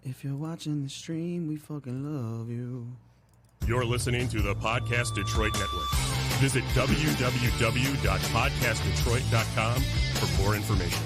If you're watching the stream, we fucking love you. You're listening to the Podcast Detroit Network. Visit www.podcastdetroit.com for more information.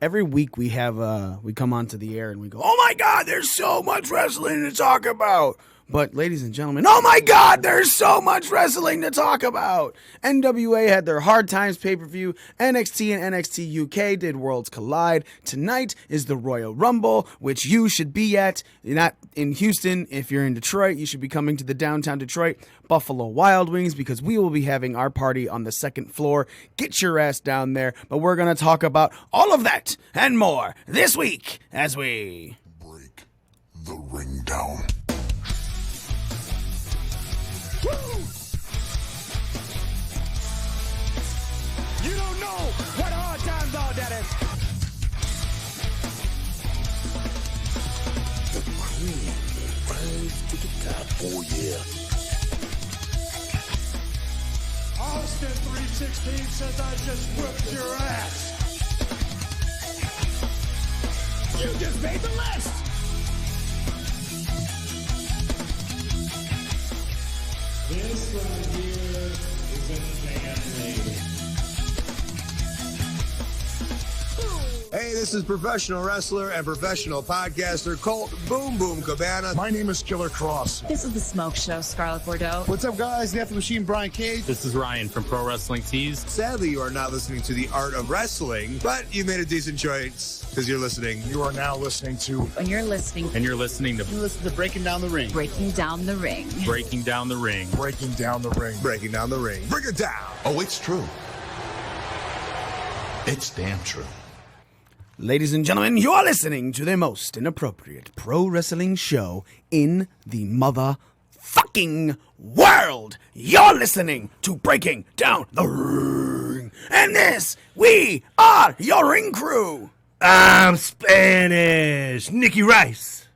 Every week we come onto the air and we go, oh my God, there's so much wrestling to talk about. But ladies and gentlemen, oh my God, there's so much wrestling to talk about. NWA had their Hard Times pay-per-view. NXT and NXT UK did Worlds Collide. Tonight is the Royal Rumble, which you should be at. You're not in Houston. If you're in Detroit, you should be coming to the downtown Detroit Buffalo Wild Wings because we will be having our party on the second floor. Get your ass down there. But we're going to talk about all of that and more this week as we break the ring down. Woo! You don't know what hard times are, Daddy. The cream will rise to the top. Oh, yeah. Austin 316 says I just whipped your ass. You just made the list. This right here is a family. Hey, this is professional wrestler and professional podcaster Colt Boom Boom Cabana. My name is Killer Cross. This is The Smoke Show, Scarlett Bordeaux. What's up, guys? The F Machine, Brian Cage. This is Ryan from Pro Wrestling Tees. Sadly, you are not listening to The Art of Wrestling, but you made a decent choice because you're listening. You are now listening to... When you're listening... And you're listening to... You listen to Breaking Down the Ring. Breaking Down the Ring. Breaking Down the Ring. Breaking Down the Ring. Breaking Down the Ring. Bring it down. Oh, it's true. It's damn true. Ladies and gentlemen, you are listening to the most inappropriate pro wrestling show in the motherfucking world. You're listening to Breaking Down the Ring. And this, we are your ring crew. I'm Spanish. Nikki Rice.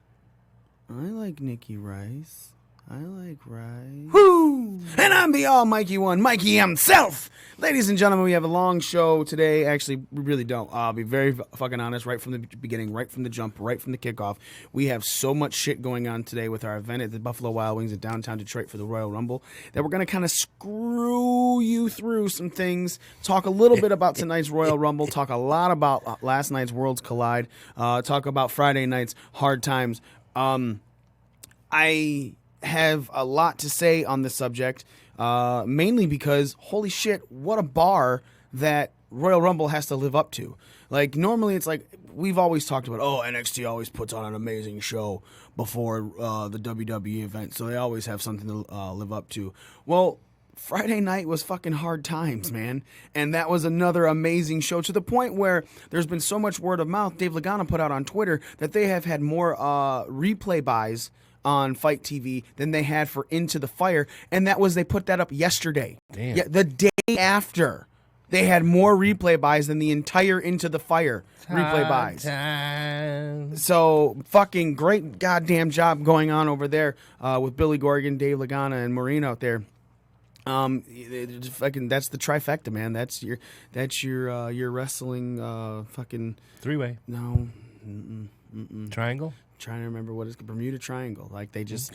I like Nikki Rice. I like Rice. Woo! And I'm the almighty one, Mikey himself. Ladies and gentlemen, we have a long show today. Actually, we really don't. I'll be very fucking honest, right from the beginning, right from the jump, right from the kickoff. We have so much shit going on today with our event at the Buffalo Wild Wings in downtown Detroit for the Royal Rumble that we're going to kind of screw you through some things, talk a little bit about tonight's Royal Rumble, talk a lot about last night's Worlds Collide, talk about Friday night's Hard Times. I have a lot to say on this subject, mainly because, holy shit, what a bar that Royal Rumble has to live up to. Like, normally it's like, we've always talked about, NXT always puts on an amazing show before the WWE event, so they always have something to live up to. Well, Friday night was fucking Hard Times, man, and that was another amazing show to the point where there's been so much word of mouth. Dave Lagana put out on Twitter that they have had more replay buys on Fight TV than they had for Into the Fire, and that was, they put that up yesterday. Damn. Yeah, the day after, they had more replay buys than the entire Into the Fire replay buys. So fucking great goddamn job going on over there with Billy Corgan, Dave Lagana, and Maureen out there. Fucking, that's the trifecta, man. That's your wrestling fucking Three-way. no Triangle? trying to remember what it's Bermuda Triangle. Like, they just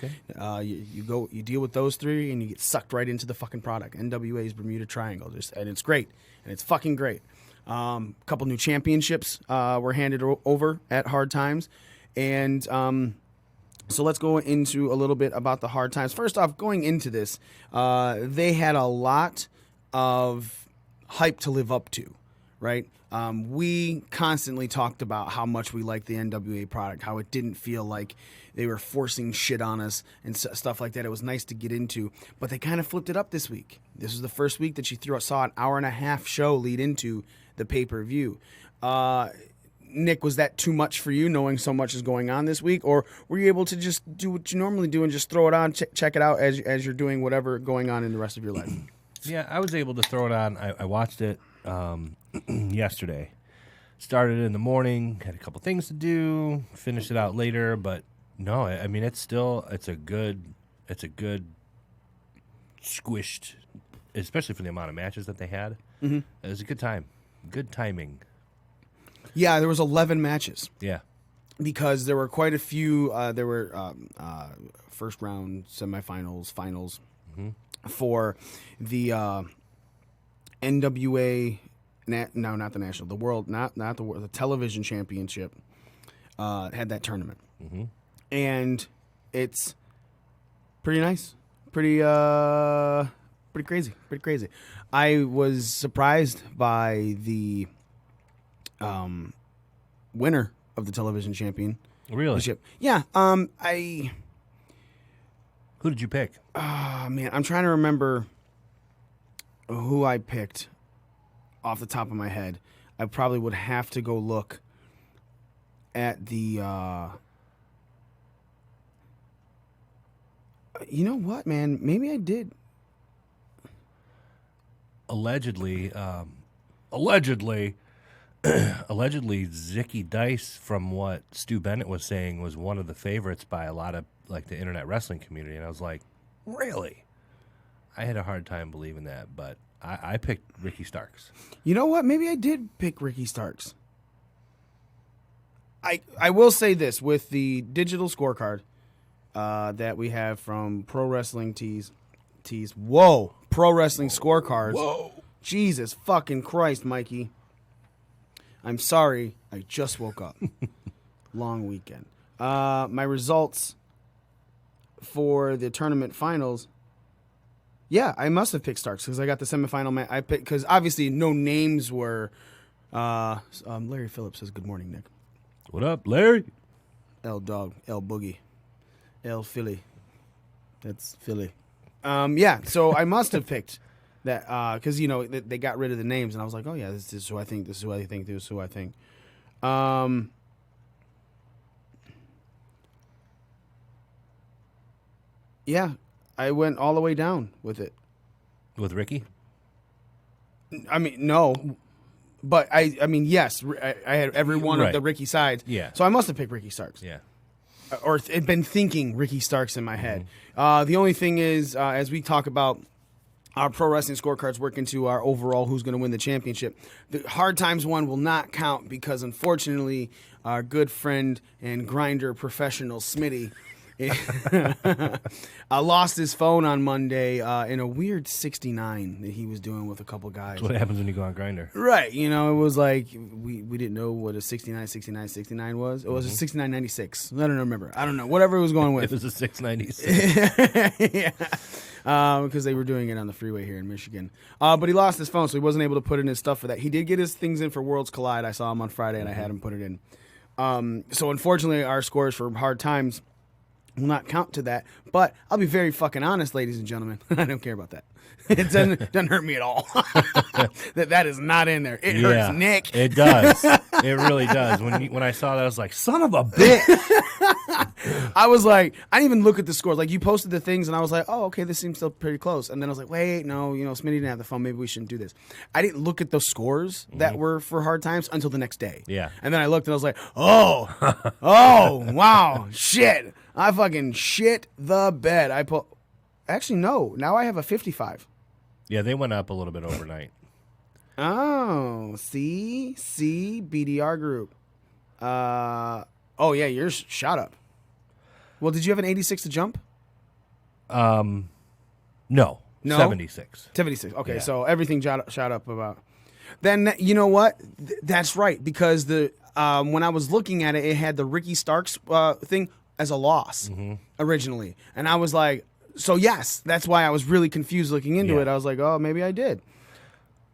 you deal with those three and you get sucked right into the fucking product. NWA's Bermuda Triangle, and it's great, and it's fucking great. A couple new championships were handed over at Hard Times, and so let's go into a little bit about the Hard Times. First off, going into this, they had a lot of hype to live up to, right? We constantly talked about how much we liked the NWA product, how it didn't feel like they were forcing shit on us and stuff like that. It was nice to get into, but they kind of flipped it up this week. This was the first week that you saw an hour and a half show lead into the pay-per-view. Nick, was that too much for you, knowing so much is going on this week, or were you able to just do what you normally do and just throw it on, check it out as you're doing whatever going on in the rest of your life? Yeah, I was able to throw it on. I watched it yesterday. Started in the morning, had a couple things to do, finished it out later, but no, I mean, it's a good squished, especially for the amount of matches that they had. Mm-hmm. It was a good time. Good timing. Yeah, there was 11 matches. Yeah. because there were quite a few. There were first round, semifinals, finals for the NWA. No, not the national. The world, not the world. The television championship had that tournament, and it's pretty nice, pretty crazy. I was surprised by the winner of the television championship. Really? Yeah. Who did you pick? Man, I'm trying to remember who I picked off the top of my head. I probably would have to go look at the. You know what, man? Maybe I did. Allegedly, Zicky Dice, from what Stu Bennett was saying, was one of the favorites by a lot of the internet wrestling community, and I was like, really? I had a hard time believing that, but I picked Ricky Starks. You know what? Maybe I did pick Ricky Starks. I will say this, with the digital scorecard that we have from Pro Wrestling Tees. Whoa, Pro Wrestling Scorecards. Whoa. Jesus fucking Christ, Mikey. I'm sorry. I just woke up. Long weekend. My results for the tournament finals. Yeah, I must have picked Starks because I got the semifinal. I picked because obviously no names were. Larry Phillips says, "Good morning, Nick." What up, Larry? L Dog, L Boogie, L Philly. That's Philly. Yeah, so I must have picked that because they got rid of the names, and I was like, oh yeah, this is who I think. This is who I think. This is who I think. Yeah, I went all the way down with it. With Ricky? I mean, no. But I mean, yes. I had every one of the Ricky sides. Yeah. So I must have picked Ricky Starks. Yeah. Or had been thinking Ricky Starks in my head. The only thing is, as we talk about our pro wrestling scorecards work into our overall who's going to win the championship, the Hard Times one will not count because, unfortunately, our good friend and grinder professional Smitty lost his phone on Monday in a weird 69 that he was doing with a couple guys. That's what happens when you go on Grindr. Right. It was like we didn't know what a 69 was. It was a 6996. I don't remember. I don't know. Whatever it was going with. It was a 696. Yeah. Because they were doing it on the freeway here in Michigan. But he lost his phone, so he wasn't able to put in his stuff for that. He did get his things in for Worlds Collide. I saw him on Friday, and I had him put it in. So unfortunately, our scores for Hard Times will not count to that, but I'll be very fucking honest, ladies and gentlemen. I don't care about that. It doesn't hurt me at all. that is not in there. It hurts Nick. It does. It really does. When I saw that, I was like, son of a bitch. I was like, I didn't even look at the scores. Like, you posted the things, and I was like, oh, okay, this seems still pretty close. And then I was like, wait, no, Smitty didn't have the phone. Maybe we shouldn't do this. I didn't look at the scores that were for Hard Times until the next day. Yeah. And then I looked, and I was like, oh, wow, shit. I fucking shit the bed. Actually, no. Now I have a 55. Yeah, they went up a little bit overnight. Oh, see, BDR group. Oh yeah, yours shot up. Well, did you have an 86 to jump? No. 76. 76. Okay, Yeah. so everything shot up about. Then you know what? That's right, because the when I was looking at it, it had the Ricky Starks thing as a loss originally, and I was like, so yes, that's why I was really confused looking into it. I was like, oh, maybe I did.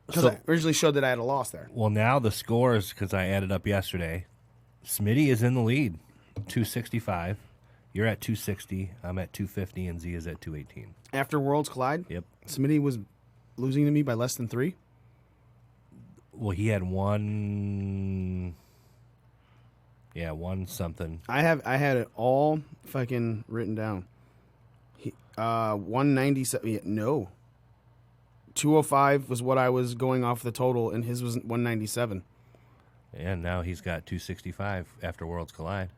Because I originally showed that I had a loss there. Well, now the scores, because I added up yesterday, Smitty is in the lead, 265. You're at 260. I'm at 250, and Z is at 218. After Worlds Collide? Yep. Smitty was losing to me by less than 3? Well, he had one... Yeah, one something. I had it all fucking written down. 197. Yeah, no. 205 was what I was going off the total, and his was 197. And now he's got 265 after Worlds Collide.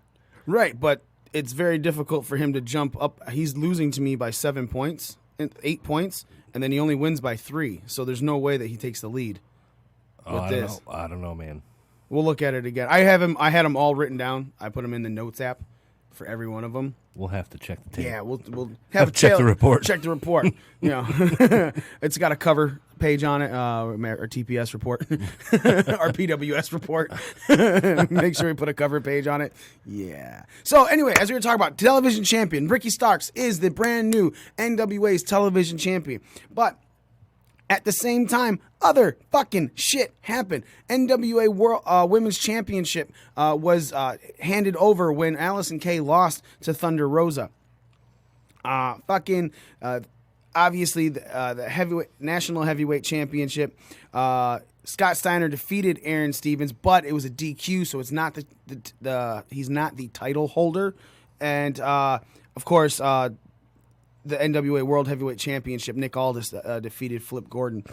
Right, but it's very difficult for him to jump up. He's losing to me by 7 points, 8 points, and then he only wins by 3. So there's no way that he takes the lead. I don't know, man. We'll look at it again. I had them all written down. I put them in the notes app for every one of them. We'll have to check the tape. Yeah, we'll have check the report. Check the report. It's got a cover page on it, or TPS report, our PWS report. Make sure we put a cover page on it. Yeah. So anyway, as we were talking about, television champion Ricky Starks is the brand new NWA's television champion, but at the same time, other fucking shit happened. NWA World Women's Championship was handed over when Allison Kay lost to Thunder Rosa. Obviously, the National Heavyweight Championship. Scott Steiner defeated Aaron Stevens, but it was a DQ, so it's not he's not the title holder. And of course, the NWA World Heavyweight Championship, Nick Aldis defeated Flip Gordon.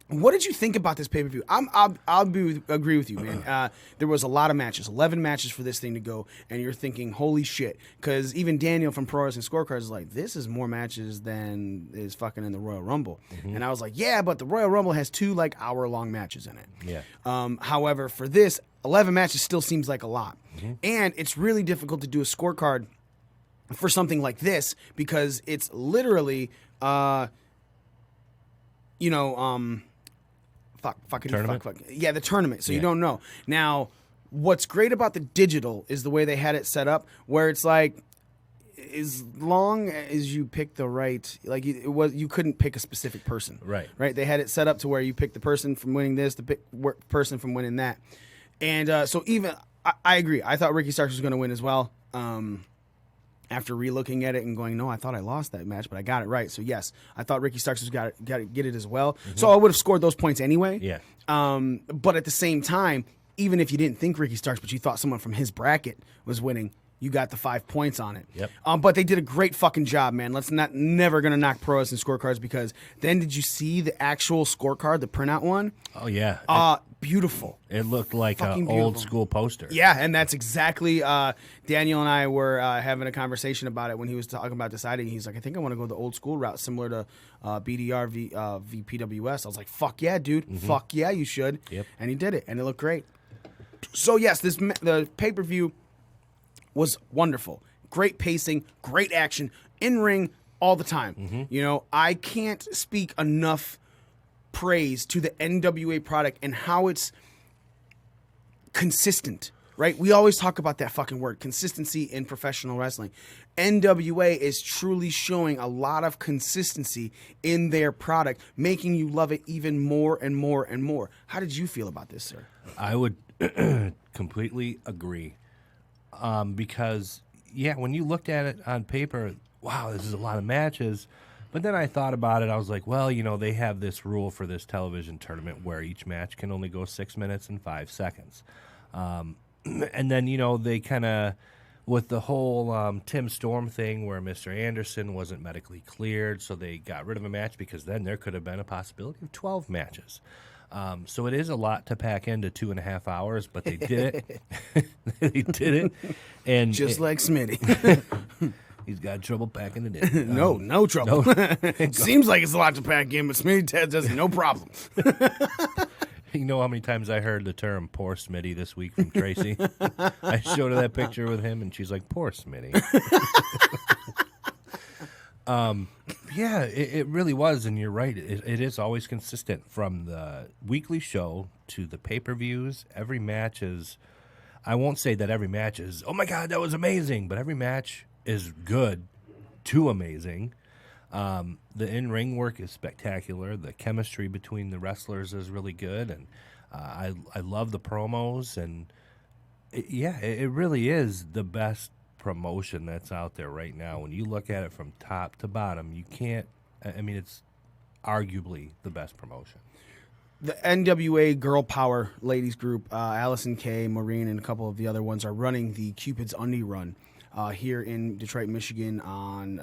What did you think about this pay-per-view? I'll agree with you, man. There was a lot of matches, 11 matches for this thing to go, and you're thinking, holy shit. Because even Daniel from Pro Wrestling Scorecards is like, this is more matches than is fucking in the Royal Rumble. Mm-hmm. And I was like, yeah, but the Royal Rumble has 2 like hour-long matches in it. Yeah. However, for this, 11 matches still seems like a lot. Mm-hmm. And it's really difficult to do a scorecard for something like this because it's literally, fuck. Yeah, the tournament. So you don't know. Now, what's great about the digital is the way they had it set up, where it's like, as long as you pick the right, like you couldn't pick a specific person. Right. They had it set up to where you pick the person from winning this, the person from winning that. And so even, I agree. I thought Ricky Starks was going to win as well. After relooking at it and going, no, I thought I lost that match, but I got it right. So yes, I thought Ricky Starks was got to get it as well. Mm-hmm. So I would have scored those points anyway. Yeah. But at the same time, even if you didn't think Ricky Starks, but you thought someone from his bracket was winning, you got the 5 points on it. Yep. But they did a great fucking job, man. Never gonna knock Pro Wrestling Scorecards, because then did you see the actual scorecard, the printout one? Oh yeah. Beautiful. It looked like an old school poster. Yeah, and that's exactly. Daniel and I were having a conversation about it when he was talking about deciding. He's like, I think I want to go the old school route, similar to BDR v PWS. I was like, fuck yeah, dude. Mm-hmm. Fuck yeah, you should. Yep. And he did it, and it looked great. So yes, the pay-per-view was wonderful. Great pacing, great action, in ring all the time. Mm-hmm. I can't speak enough praise to the NWA product and how it's consistent, right? We always talk about that fucking word, consistency in professional wrestling. NWA is truly showing a lot of consistency in their product, making you love it even more and more and more. How did you feel about this, sir? I would completely agree. Because, when you looked at it on paper, wow, this is a lot of matches. But then I thought about it. I was like, well, they have this rule for this television tournament where each match can only go 6 minutes and 5 seconds. And then, they kind of, with the whole Tim Storm thing where Mr. Anderson wasn't medically cleared, so they got rid of a match because then there could have been a possibility of 12 matches. So it is a lot to pack into 2.5 hours, but they did it. They did it. And just like Smitty. He's got trouble packing it in. No trouble. Seems like it's a lot to pack in, but Smitty does no problem. You know how many times I heard the term "poor Smitty" this week from Tracy? I showed her that picture with him, and she's like, "Poor Smitty." It really was, and you're right. It is always consistent from the weekly show to the pay-per-views. Every match is, I won't say that every match is, oh my God, that was amazing, but every match is good to amazing. The in-ring work is spectacular. The chemistry between the wrestlers is really good, and I love the promos, and it really is the best promotion that's out there right now. When you look at it from top to bottom, it's arguably the best promotion. The NWA Girl Power ladies group, Allison Kay, Maureen, and a couple of the other ones are running the Cupid's Undie Run here in Detroit, Michigan on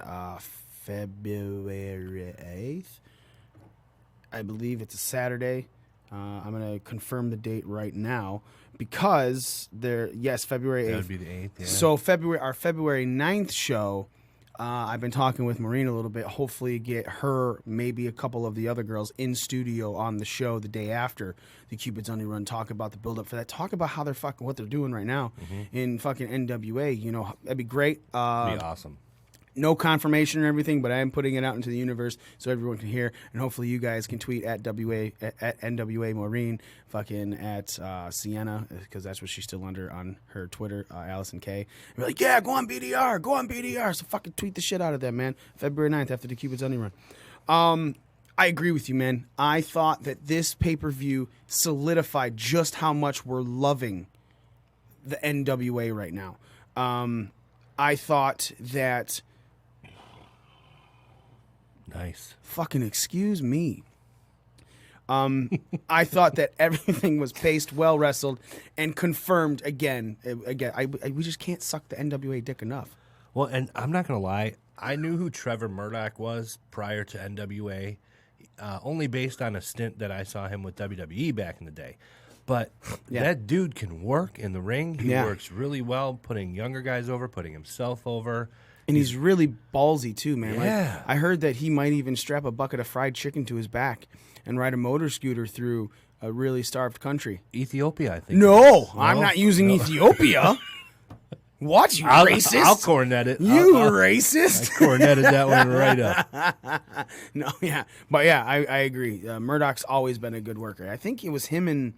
February 8th. I believe it's a Saturday. I'm going to confirm the date right now because February 8th. That would be the 8th, yeah. So our February 9th show I've been talking with Maureen a little bit. Hopefully get her, maybe a couple of the other girls in studio on the show the day after the Cupid's Only Run. Talk about the build up for that. Talk about how they're fucking what they're doing right now in fucking NWA. You know, that'd be great. Be awesome. No confirmation or everything, but I am putting it out into the universe so everyone can hear, and hopefully you guys can tweet at NWA Maureen, fucking at Sienna, because that's what she's still under on her Twitter, Allison K. And be like, yeah, go on BDR. So fucking tweet the shit out of that, man. February 9th after the Cupid's Only Run. I agree with you, man. I thought that this pay-per-view solidified just how much we're loving the NWA right now. I thought that... Nice. Fucking excuse me. I thought that everything was paced, well wrestled, and confirmed again. We just can't suck the NWA dick enough. Well, and I'm not gonna lie, I knew who Trevor Murdoch was prior to NWA, only based on a stint that I saw him with WWE back in the day. But that dude can work in the ring. He works really well, putting younger guys over, putting himself over. And he's really ballsy, too, man. Yeah. Like, I heard that he might even strap a bucket of fried chicken to his back and ride a motor scooter through a really starved country. Ethiopia, I think. No, I'm not using Ethiopia. What, you racist? I'll cornet it. You racist? I corneted that one right up. No, yeah. But, yeah, I agree. Murdoch's always been a good worker. I think it was him and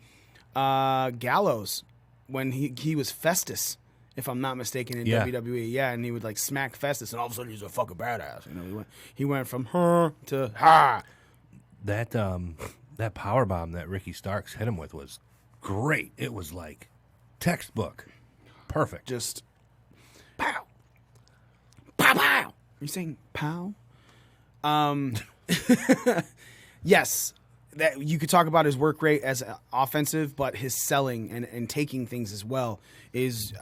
Gallows when he was Festus, if I'm not mistaken, in WWE. Yeah, and he would like smack Festus, and all of a sudden he's a fucking badass. You know, he went from her to ha. That power bomb that Ricky Starks hit him with was great. It was like textbook, perfect. Just pow, pow, pow. Are you saying pow? Yes. That you could talk about his work rate as offensive, but his selling and taking things as well is,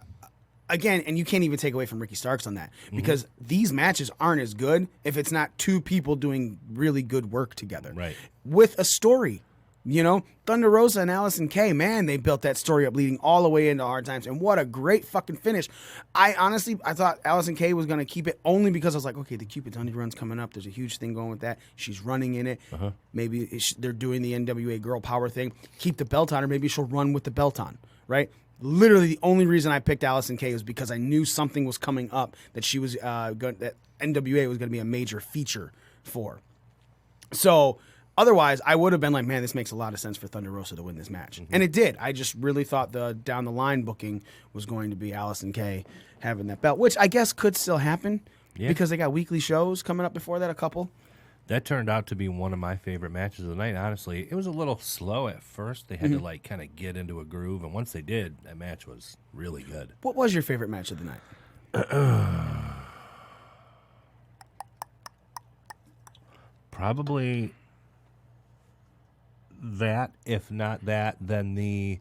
again, and you can't even take away from Ricky Starks on that, because these matches aren't as good if it's not two people doing really good work together. Right. With a story. You know, Thunder Rosa and Allison Kay, man, they built that story up leading all the way into Hard Times, and what a great fucking finish. I thought Allison Kay was going to keep it only because I was like, okay, the Cupid's Only Run's coming up. There's a huge thing going with that. She's running in it. Maybe they're doing the NWA girl power thing. Keep the belt on her. Maybe she'll run with the belt on, right? Literally the only reason I picked Allison Kay was because I knew something was coming up that she was that NWA was going to be a major feature for. So... Otherwise, I would have been like, man, this makes a lot of sense for Thunder Rosa to win this match. And it did. I just really thought the down-the-line booking was going to be Allison Kay having that belt, which I guess could still happen because they got weekly shows coming up before that, a couple. That turned out to be one of my favorite matches of the night, honestly. It was a little slow at first. They had to, like, kind of get into a groove, and once they did, that match was really good. What was your favorite match of the night? Probably... that, if not that, then the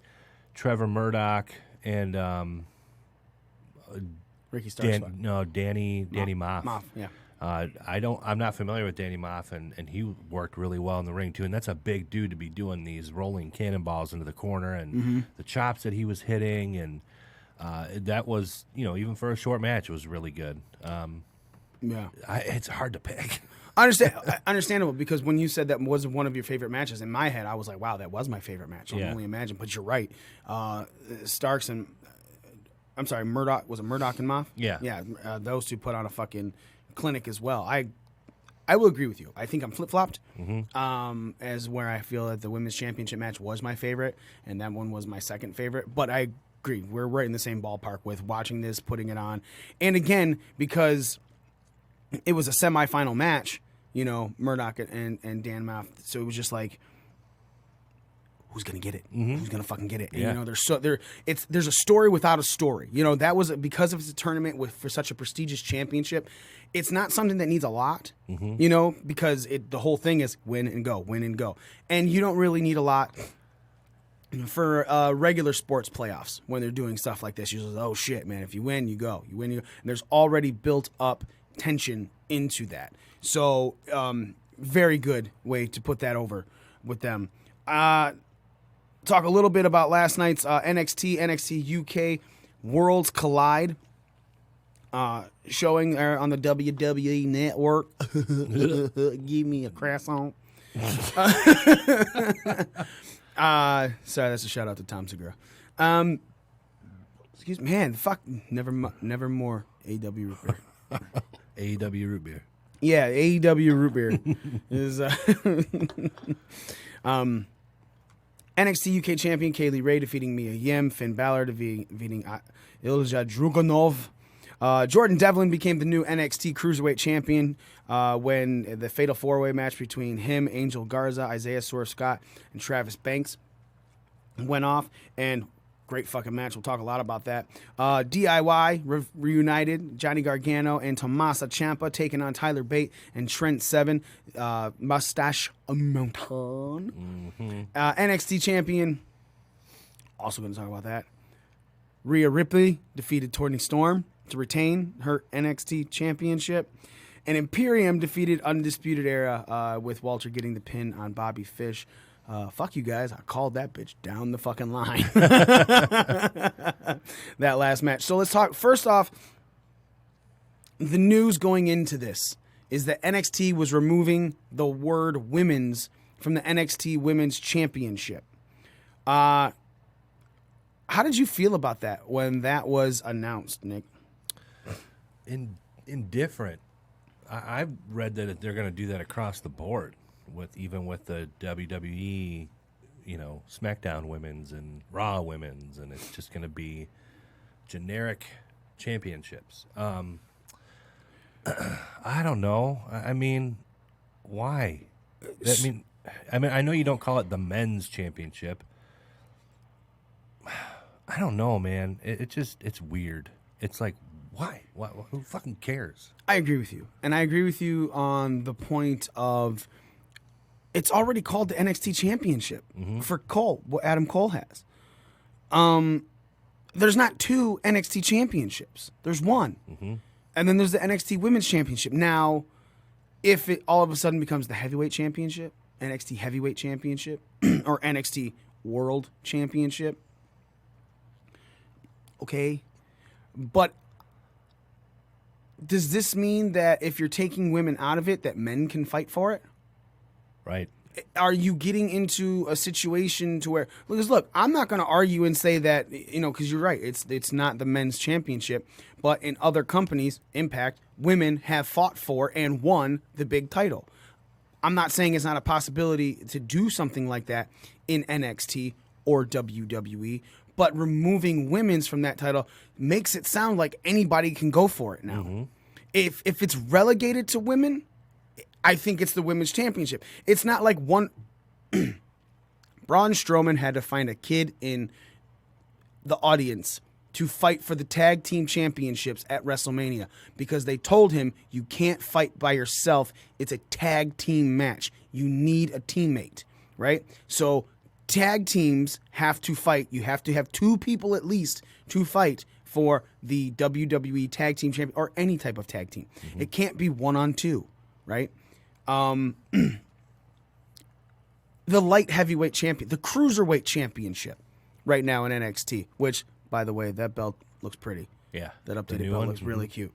Trevor Murdoch and Ricky Starks. Danny Moff. Moff, yeah. I'm not familiar with Danny Moff, and he worked really well in the ring too. And that's a big dude to be doing these rolling cannonballs into the corner and the chops that he was hitting, and that was, even for a short match, it was really good. It's hard to pick. Understandable, because when you said that was one of your favorite matches, in my head, I was like, wow, that was my favorite match. I can only imagine. But you're right. Starks and, I'm sorry, Murdoch, was it Murdoch and Moff? Yeah. Yeah, those two put on a fucking clinic as well. I will agree with you. I think I'm flip-flopped as where I feel that the women's championship match was my favorite, and that one was my second favorite. But I agree. We're right in the same ballpark with watching this, putting it on. And again, because... it was a semifinal match, Murdoch and Dan Moff. So it was just like, who's gonna get it? Who's gonna fucking get it? And, there's a story without a story. That was because it's a tournament for such a prestigious championship. It's not something that needs a lot, because the whole thing is win and go, and you don't really need a lot for regular sports playoffs when they're doing stuff like this. You're just, oh shit, man! If you win, you go. You win, and there's already built up tension into that. So very good way to put that over with them. Talk a little bit about last night's NXT UK Worlds Collide. showing on the WWE network. Give me a croissant. Sorry, that's a shout out to Tom Segura. Excuse me, man. Fuck, never more AEW root beer. AEW root beer. Yeah, AEW root beer is NXT UK champion Kaylee Ray defeating Mia Yim. Finn Balor defeating Ilja Dragunov. Jordan Devlin became the new NXT Cruiserweight champion when the Fatal 4-Way match between him, Angel Garza, Isaiah Swerve Scott, and Travis Banks went off. And great fucking match. We'll talk a lot about that. DIY reunited. Johnny Gargano and Tommaso Ciampa taking on Tyler Bate and Trent Seven. Mustache Mountain. NXT champion. Also going to talk about that. Rhea Ripley defeated Toni Storm to retain her NXT championship. And Imperium defeated Undisputed Era with Walter getting the pin on Bobby Fish. Fuck you guys. I called that bitch down the fucking line. That last match. So let's talk. First off, the news going into this is that NXT was removing the word women's from the NXT Women's Championship. How did you feel about that when that was announced, Nick? Indifferent. I've read that they're going to do that across the board. With the WWE, SmackDown women's and Raw women's, and it's just going to be generic championships. I don't know. I mean, why? I know you don't call it the men's championship. I don't know, man. It's weird. It's like, why? Who fucking cares? I agree with you, and I agree with you on the point of. It's already called the NXT Championship for Cole, what Adam Cole has. There's not two NXT Championships. There's one. And then there's the NXT Women's Championship. Now, if it all of a sudden becomes the Heavyweight Championship, NXT Heavyweight Championship, or NXT World Championship, okay. But does this mean that if you're taking women out of it, that men can fight for it? Right. Are you getting into a situation to where, look, I'm not going to argue and say that, because you're right, it's not the men's championship, but in other companies, Impact, women have fought for and won the big title. I'm not saying it's not a possibility to do something like that in NXT or WWE, but removing women's from that title makes it sound like anybody can go for it now. If it's relegated to women, I think it's the women's championship. It's not like Braun Strowman had to find a kid in the audience to fight for the tag team championships at WrestleMania because they told him you can't fight by yourself. It's a tag team match. You need a teammate, right? So tag teams have to fight. You have to have two people at least to fight for the WWE tag team champion or any type of tag team. It can't be 1-on-2, right? The light heavyweight champion, the cruiserweight championship right now in NXT, which, by the way, that belt looks pretty. Yeah. That updated belt looks really cute.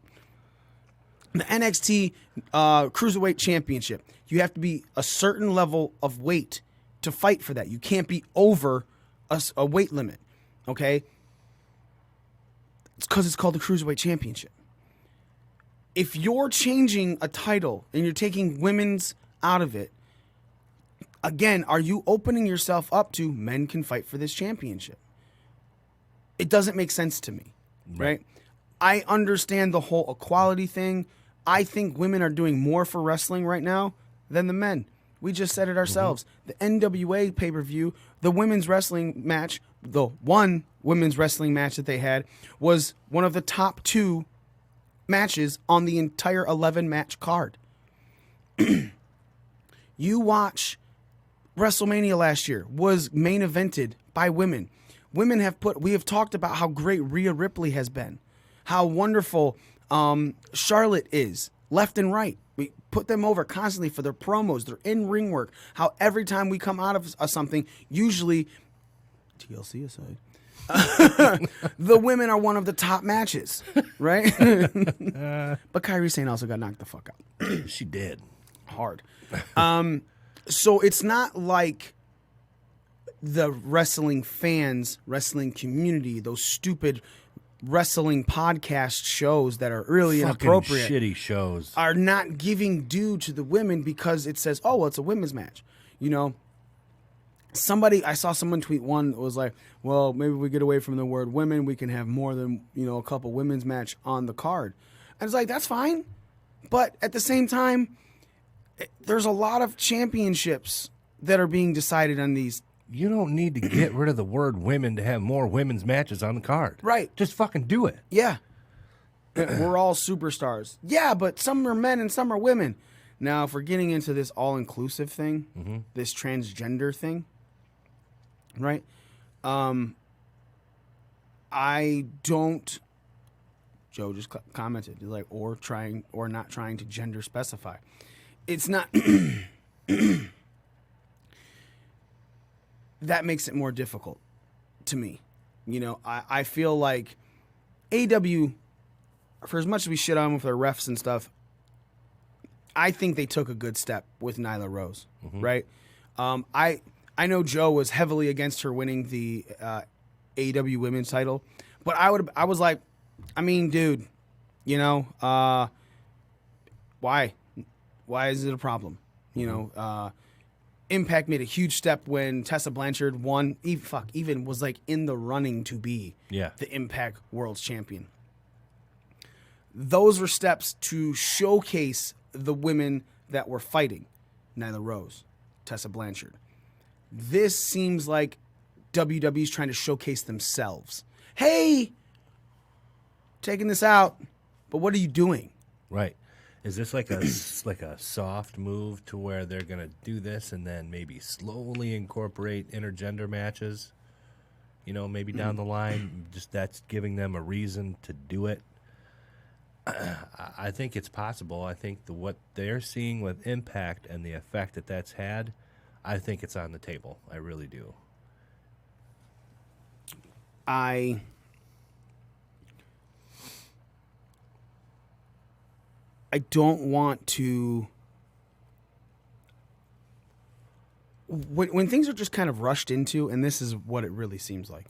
The NXT cruiserweight championship, you have to be a certain level of weight to fight for that. You can't be over a weight limit, okay? It's because it's called the cruiserweight championship. If you're changing a title and you're taking women's out of it, again, are you opening yourself up to men can fight for this championship? It doesn't make sense to me, right? I understand the whole equality thing. I think women are doing more for wrestling right now than the men. We just said it ourselves. The NWA pay-per-view, the women's wrestling match, the one women's wrestling match that they had was one of the top 2 matches on the entire 11-match card. You watch WrestleMania last year was main evented by women. We have talked about how great Rhea Ripley has been, how wonderful Charlotte is, left and right. We put them over constantly for their promos, their in-ring work, how every time we come out of something, usually, TLC aside, the women are one of the top matches, right? But Kairi Sane also got knocked the fuck out. She did. Hard. So it's not like the wrestling fans, wrestling community, those stupid wrestling podcast shows that are really Fucking inappropriate, shitty shows, are not giving due to the women because it says, oh, well, it's a women's match. You know, I saw someone tweet one that was like, well, maybe we get away from the word women, we can have more than, a couple women's match on the card. And it's like, that's fine. But at the same time, there's a lot of championships that are being decided on these. You don't need to get rid of the word women to have more women's matches on the card. Right. Just fucking do it. Yeah. We're all superstars. Yeah, but some are men and some are women. Now, if we're getting into this all-inclusive thing, this transgender thing, right? I don't. Joe just commented, like, or not trying to gender specify. It's not. That makes it more difficult to me. I feel like AEW, for as much as we shit on with their refs and stuff, I think they took a good step with Nyla Rose, right? I know Joe was heavily against her winning the AEW Women's title, but I was like, I mean, dude, why is it a problem? Impact made a huge step when Tessa Blanchard won. Even was like in the running to be the Impact World Champion. Those were steps to showcase the women that were fighting. Nyla Rose, Tessa Blanchard. This seems like WWE's trying to showcase themselves. Hey, taking this out, but what are you doing? Right. Is this like a soft move to where they're going to do this and then maybe slowly incorporate intergender matches? Maybe down the line, just that's giving them a reason to do it. I think it's possible. I think what they're seeing with Impact and the effect that that's had, I think it's on the table. I really do. I don't want to. When things are just kind of rushed into, and this is what it really seems like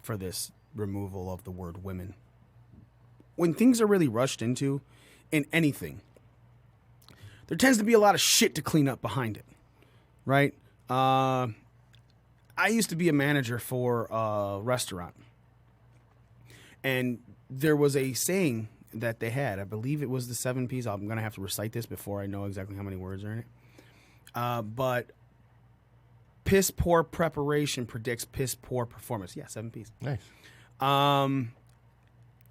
for this removal of the word women. When things are really rushed into in anything, there tends to be a lot of shit to clean up behind it, right? I used to be a manager for a restaurant, and there was a saying that they had. I believe it was the 7 Ps. I'm going to have to recite this before I know exactly how many words are in it. But piss poor preparation predicts piss poor performance. Yeah, 7 Ps. Nice.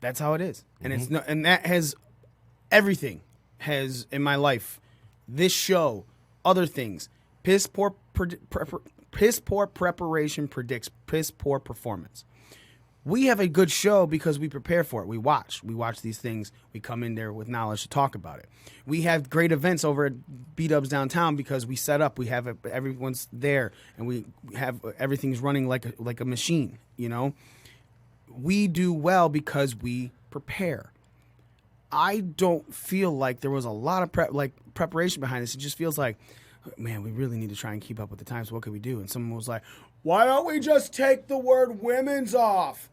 That's how it is. And it's no, and that has everything has in my life. This show, other things. Piss poor preparation predicts piss poor performance. We have a good show because we prepare for it. We watch these things. We come in there with knowledge to talk about it. We have great events over at B-Dubs downtown because we set up. We have everyone's there, and we have everything's running like a machine. We do well because we prepare. I don't feel like there was a lot of preparation behind this. It just feels like, man, we really need to try and keep up with the times. What can we do? And someone was like, why don't we just take the word women's off?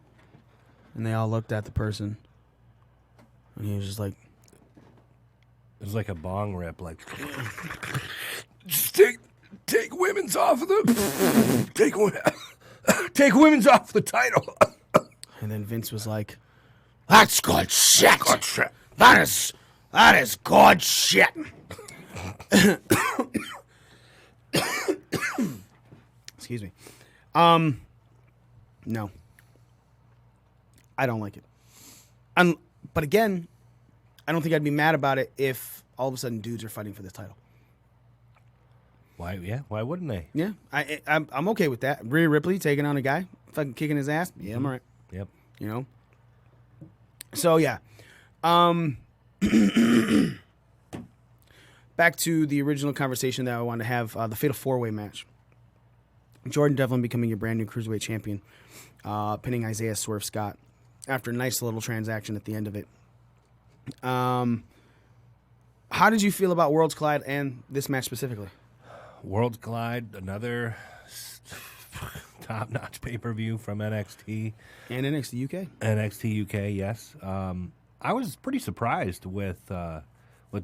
And they all looked at the person. And he was just like... It was like a bong rip. Like, just take women's off of the... take women's off the title. And then Vince was like, that's good shit. Good shit. That is good shit. Excuse me. No. I don't like it. But again, I don't think I'd be mad about it if all of a sudden dudes are fighting for this title. Why? Yeah. Why wouldn't they? Yeah. I'm okay with that. Rhea Ripley taking on a guy, fucking kicking his ass. Yeah, I'm all right. Yep. So yeah. Back to the original conversation that I wanted to have, the Fatal 4-Way match. Jordan Devlin becoming your brand new cruiserweight champion, pinning Isaiah Swerve Scott after a nice little transaction at the end of it. How did you feel about Worlds Collide and this match specifically? Worlds Collide, another top-notch pay-per-view from NXT. And NXT UK. NXT UK, yes. I was pretty surprised with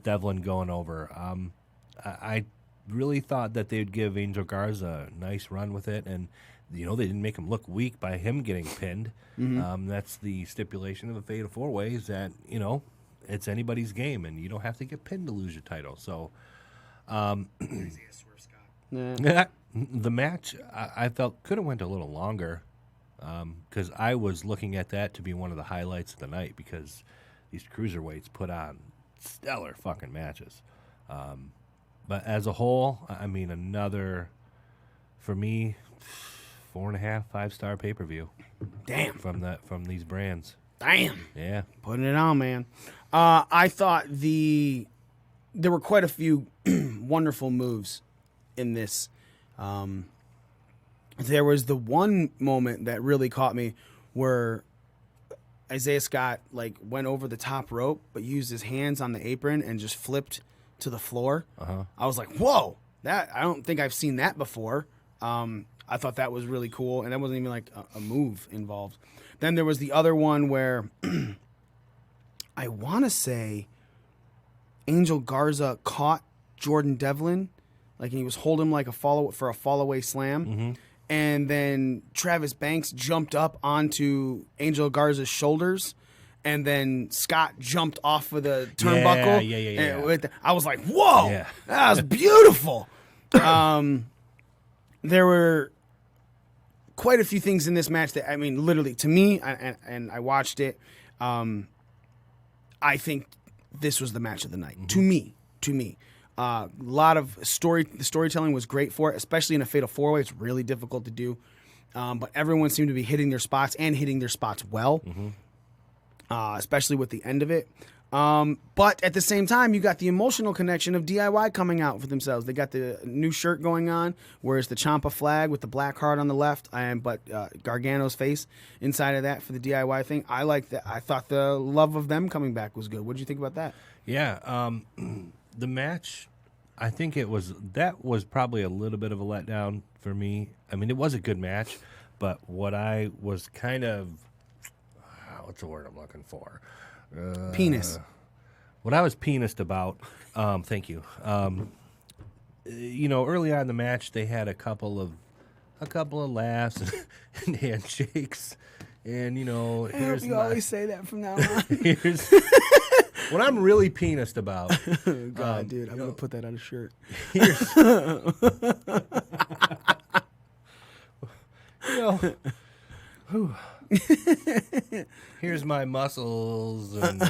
Devlin going over. I really thought that they'd give Angel Garza a nice run with it, and they didn't make him look weak by him getting pinned. Mm-hmm. That's the stipulation of a Fatal 4-Way is that it's anybody's game, and you don't have to get pinned to lose your title. So, the match I felt could have went a little longer because I was looking at that to be one of the highlights of the night because these cruiserweights put on stellar fucking matches. But as a whole, I mean, another, for me, 4.5, 5-star pay-per-view. Damn. From these brands. Damn. Yeah. Putting it on, man. I thought there were quite a few wonderful moves in this. There was the one moment that really caught me where Isaiah Scott went over the top rope but used his hands on the apron and just flipped to the floor. I was like, whoa, that I don't think I've seen that before. I thought that was really cool, and that wasn't even a move involved. Then there was the other one where I want to say Angel Garza caught Jordan Devlin, and he was holding him for a fall-away slam. Mm-hmm. And then Travis Banks jumped up onto Angel Garza's shoulders, and then Scott jumped off of the turnbuckle. Yeah. I was like, whoa, that was beautiful. There were quite a few things in this match that, I mean, literally, to me, and I watched it, I think this was the match of the night. Mm-hmm. To me. A lot of the storytelling was great for it, especially in a Fatal 4-Way. It's really difficult to do. But everyone seemed to be hitting their spots and hitting their spots well. Mm-hmm. Especially with the end of it. But at the same time, you got the emotional connection of DIY coming out for themselves. They got the new shirt going on, where it's the Ciampa flag with the black heart on the left, but Gargano's face inside of that for the DIY thing. I like that. I thought the love of them coming back was good. What did you think about that? Yeah, the match, I think that was probably a little bit of a letdown for me. I mean, it was a good match, but what I was kind of, what's the word I'm looking for? Penis. What I was penised about, thank you. Early on in the match, they had a couple of laughs and handshakes, and here's you always say that from now on. Here's what I'm really penised about. God, dude, I'm gonna put that on a shirt. Here's my muscles and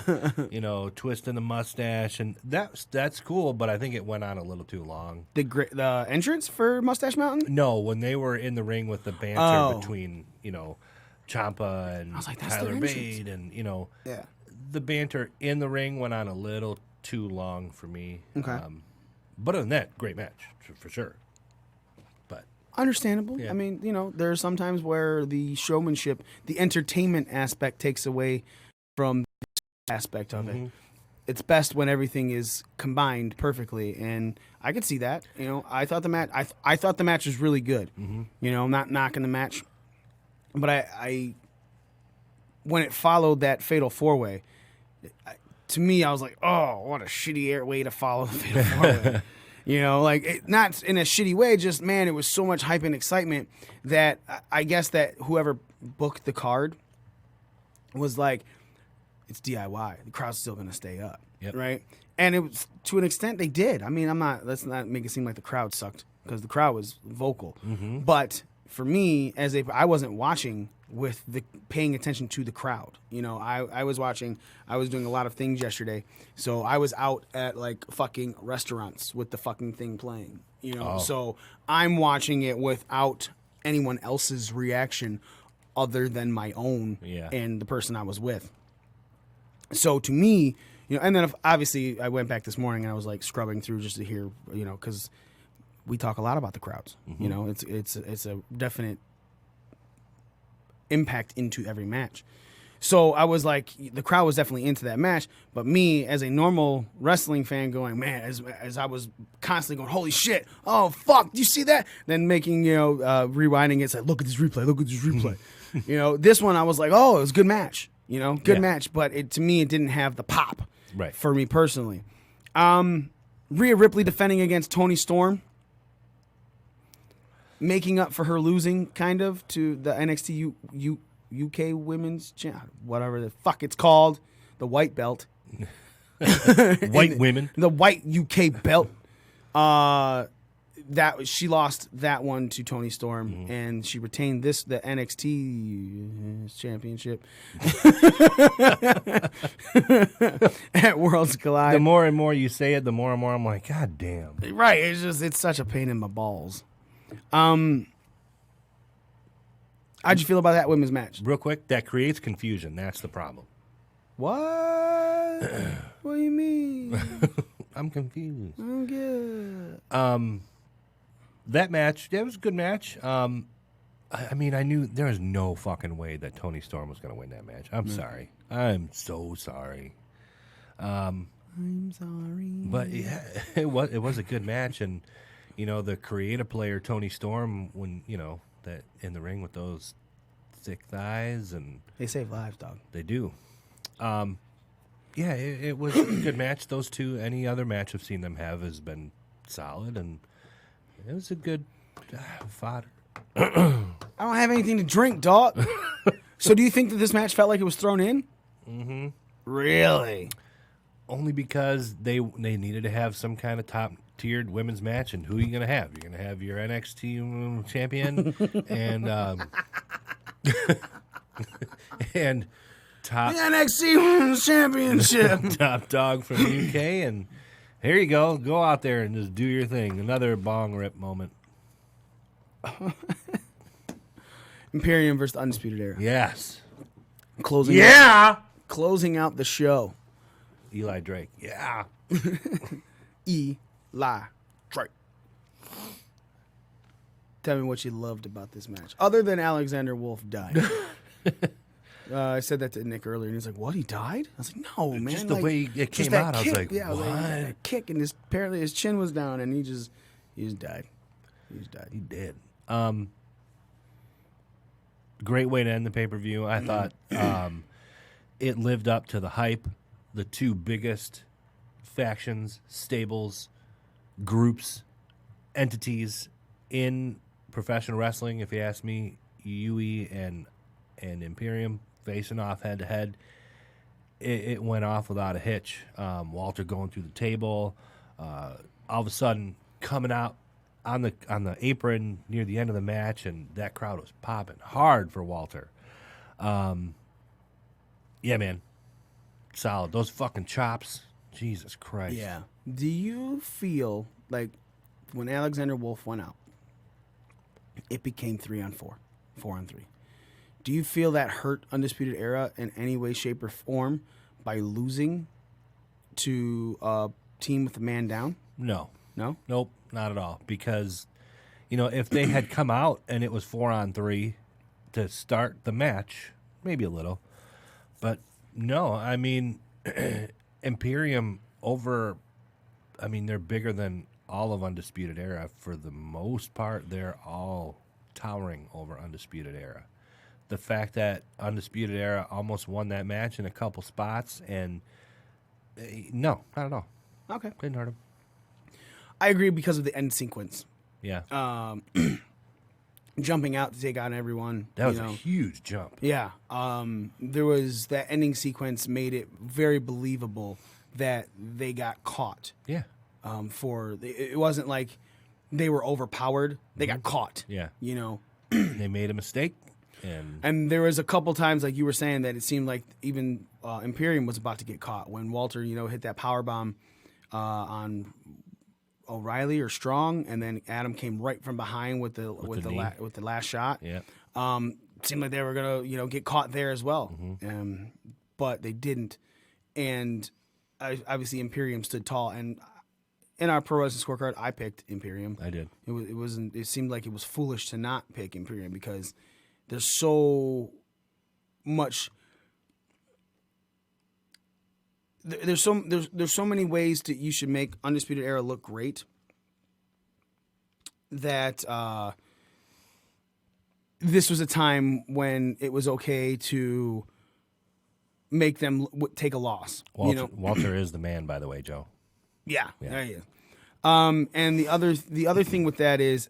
twisting the mustache, and that's cool, but I think it went on a little too long. The entrance for Mustache Mountain? No, when they were in the ring with the banter between Ciampa and Tyler Bate, and the banter in the ring went on a little too long for me. Okay, but other than that, great match for sure. Understandable. Yeah. I mean, there are some times where the showmanship, the entertainment aspect takes away from the aspect of it. It's best when everything is combined perfectly, and I could see that. I thought the match. I thought the match was really good. Mm-hmm. I'm not knocking the match, but I when it followed that Fatal 4-Way, to me, I was like, oh, what a shitty way to follow the Fatal 4-Way. Not in a shitty way, just, man, it was so much hype and excitement that I guess that whoever booked the card was like, it's DIY. The crowd's still going to stay up, right? And it was, to an extent, they did. I mean, let's not make it seem like the crowd sucked, because the crowd was vocal. Mm-hmm. But for me, I wasn't watching with paying attention to the crowd. I was watching. I was doing a lot of things yesterday, so I was out at fucking restaurants with the fucking thing playing. So I'm watching it without anyone else's reaction other than my own and the person I was with. So to me, and then obviously I went back this morning and I was scrubbing through just to hear, because we talk a lot about the crowds. You know, it's a definite impact into every match. So I was like, the crowd was definitely into that match, but me as a normal wrestling fan going, man, as I was constantly going, holy shit, oh fuck, do you see that? Then making, rewinding it, like, look at this replay. You know, this one I was like, oh, it was a good match, good match, but to me it didn't have the pop for me personally. Rhea Ripley defending against Toni Storm, making up for her losing kind of to the NXT UK Women's whatever the fuck it's called, the white belt. White women. The white UK belt. That she lost that one to Toni Storm, and she retained the NXT championship at Worlds Collide. The more and more you say it, the more and more I'm like, God damn. Right. It's such a pain in my balls. How'd you feel about that women's match? Real quick, that creates confusion. That's the problem. What? What do you mean? I'm confused. I'm good. That match, it was a good match. I mean, I knew there was no fucking way that Toni Storm was going to win that match. I'm sorry. I'm so sorry. I'm sorry. But yeah, it was a good match, and the creative player Toni Storm, when that in the ring with those thick thighs, and they save lives, dog. They do. It was a good match. Those two, any other match I've seen them have has been solid, and it was a good fodder. I don't have anything to drink, dog. So do you think that this match felt like it was thrown in? Mm-hmm. Really? Only because they needed to have some kind of top-tiered women's match, and who are you going to have? You're going to have your NXT champion and and top the NXT Women's Championship, top dog from the UK, and here you go. Go out there and just do your thing. Another bong rip moment. Imperium versus the Undisputed Era. Yes. Closing out the show. Eli Drake. Yeah. Eli Drake. Tell me what you loved about this match, other than Alexander Wolf died. I said that to Nick earlier, and he's like, "What? He died?" I was like, "No, man." Just the way it came out, I was like, "Yeah, what?" That kick, and apparently his chin was down, and he just died. He did. Great way to end the pay-per-view. I thought it lived up to the hype. The two biggest factions, stables, groups, entities in professional wrestling, if you ask me, UE and Imperium facing off head-to-head. It went off without a hitch. Walter going through the table, all of a sudden coming out on the apron near the end of the match, and that crowd was popping hard for Walter. Yeah, man. Solid. Those fucking chops. Jesus Christ. Yeah. Do you feel like when Alexander Wolf went out, it became 3-on-4, 4-on-3? Do you feel that hurt Undisputed Era in any way, shape, or form by losing to a team with a man down? No. No? Nope, not at all. Because, if they had come out and it was 4-on-3 to start the match, maybe a little. But no, I mean, Imperium they're bigger than all of Undisputed Era. For the most part, they're all towering over Undisputed Era. The fact that Undisputed Era almost won that match in a couple spots, and no, not at all. Okay. Didn't hurt them. I agree because of the end sequence. Yeah. Jumping out to take on everyone. That was a huge jump. Yeah. There was that ending sequence made it very believable that they got caught. Yeah. It wasn't like they were overpowered. They got caught. Yeah. They made a mistake. And there was a couple times, like you were saying, that it seemed like even Imperium was about to get caught when Walter, hit that powerbomb on O'Reilly or Strong, and then Adam came right from behind with the last shot. Yeah. Seemed like they were gonna get caught there as well, but they didn't. And obviously Imperium stood tall, and in our Pro Wrestling Scorecard, I picked Imperium. I did. It seemed like it was foolish to not pick Imperium because there's so much. There's so many ways that you should make Undisputed Era look great. That this was a time when it was okay to make them take a loss. Walter is the man, by the way, Joe. Yeah. There he is. And the other thing with that is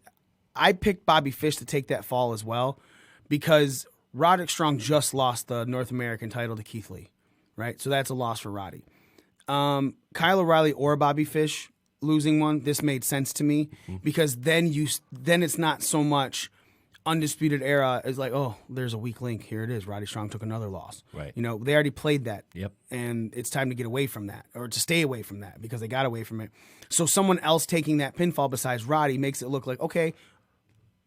I picked Bobby Fish to take that fall as well because Roderick Strong just lost the North American title to Keith Lee, right? So that's a loss for Roddy. Kyle O'Reilly or Bobby Fish losing one, this made sense to me because then it's not so much Undisputed Era is like, oh, there's a weak link. Here it is. Roddy Strong took another loss. Right. You know, they already played that. Yep. And it's time to get away from that or to stay away from that because they got away from it. So someone else taking that pinfall besides Roddy makes it look like, okay,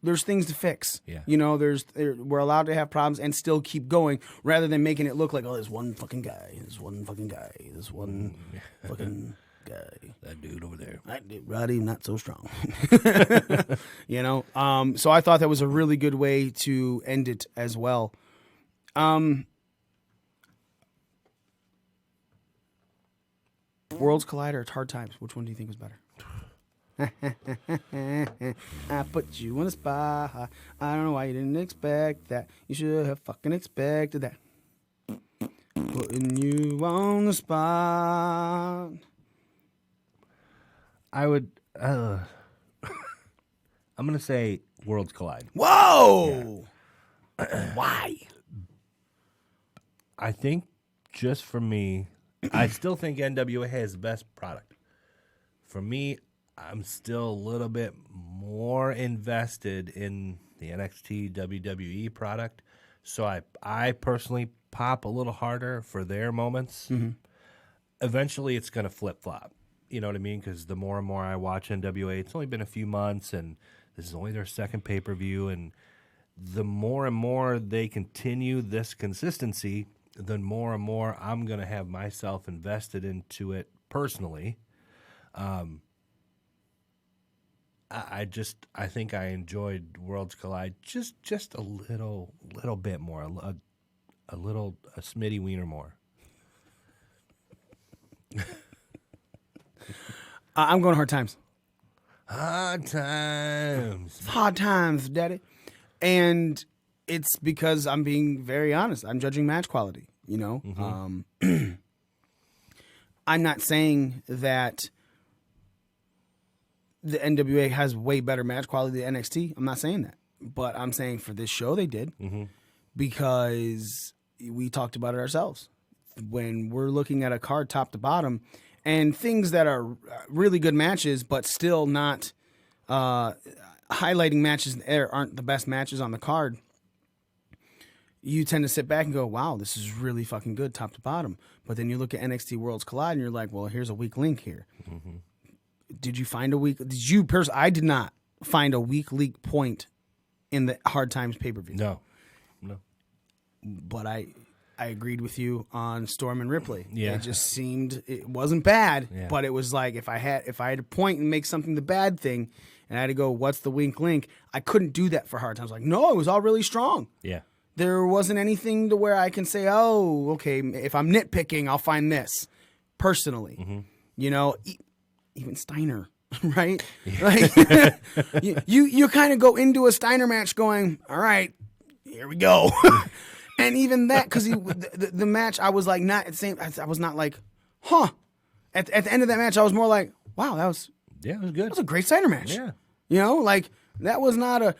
there's things to fix. Yeah. You know, we're allowed to have problems and still keep going rather than making it look like, oh, there's one fucking guy. There's one fucking guy. There's one fucking guy. That dude over there. Roddy, not so strong. You know? So I thought that was a really good way to end it as well. Worlds Collide or Hard Times? Which one do you think was better? I put you on the spot. I don't know why you didn't expect that. You should have fucking expected that. Putting you on the spot. I would. I'm gonna say Worlds Collide. Whoa! Yeah. Why? I think just for me, I still think NWA has the best product. For me, I'm still a little bit more invested in the NXT WWE product. So I personally pop a little harder for their moments. Mm-hmm. Eventually, it's going to flip-flop. You know what I mean? Because the more and more I watch NWA, it's only been a few months, and this is only their second pay-per-view, and the more and more they continue this consistency, the more and more I'm going to have myself invested into it personally. I think I enjoyed Worlds Collide just a little bit more, a smitty wiener more. I'm going Hard Times. Hard Times. Hard Times, daddy. And it's because I'm being very honest. I'm judging match quality, you know? Mm-hmm. I'm not saying that the NWA has way better match quality than NXT. I'm not saying that. But I'm saying for this show they did because we talked about it ourselves. When we're looking at a card top to bottom and things that are really good matches but still not highlighting matches that aren't the best matches on the card, you tend to sit back and go, wow, this is really fucking good top to bottom. But then you look at NXT Worlds Collide and you're like, well, here's a weak link here. Mm-hmm. Did you find a weak? I did not find a weak link point in the Hard Times pay-per-view. No. But I agreed with you on Storm and Ripley. Yeah. It just seemed it wasn't bad, but it was like if I had to point and make something the bad thing, and I had to go, what's the weak link? I couldn't do that for Hard Times. Like, no, it was all really strong. Yeah. There wasn't anything to where I can say, oh, okay, if I'm nitpicking, I'll find this personally. Mm-hmm. You know, even Steiner, right? Yeah. Like, you kind of go into a Steiner match going, all right, here we go. And even that, because the match, I was like, not at the same, I was not like, huh. At the end of that match, I was more like, wow, it was good. That was a great Steiner match. Yeah. You know, like, that was not a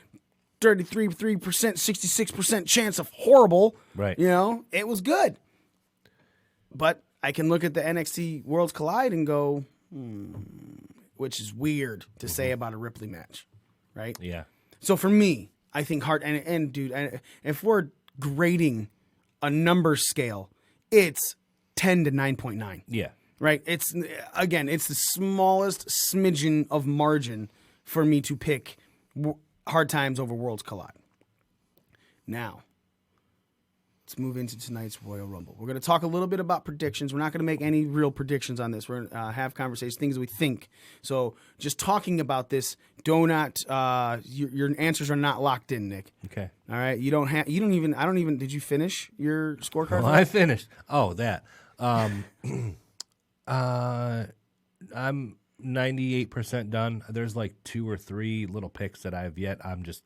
33%, 66% chance of horrible. Right. You know, it was good. But I can look at the NXT Worlds Collide and go, which is weird to say about a Ripley match, right? Yeah. So for me, I think and dude, if we're grading a number scale, it's 10 to 9.9. Yeah. Right? It's the smallest smidgen of margin for me to pick Hard Times over Worlds Collide. Now, let's move into tonight's Royal Rumble. We're going to talk a little bit about predictions. We're not going to make any real predictions on this. We're going to have conversations, things we think. So just talking about this, your answers are not locked in, Nick. Okay. All right. You don't even, did you finish your scorecard? Well, I finished. Oh, that. I'm 98% done. There's like 2 or 3 little picks that I'm just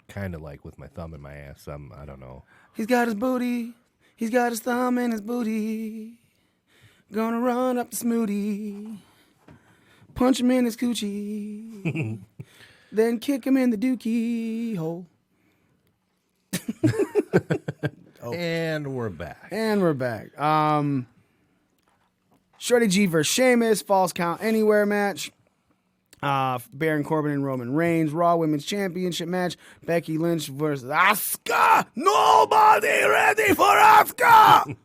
kind of like with my thumb in my ass. I don't know. He's got his booty. He's got his thumb in his booty. Gonna run up the smoothie. Punch him in his coochie. Then kick him in the dookie hole. And we're back. Shorty G versus Sheamus, Falls Count Anywhere match. Baron Corbin and Roman Reigns, Raw Women's Championship match. Becky Lynch versus Asuka. Nobody ready for Asuka.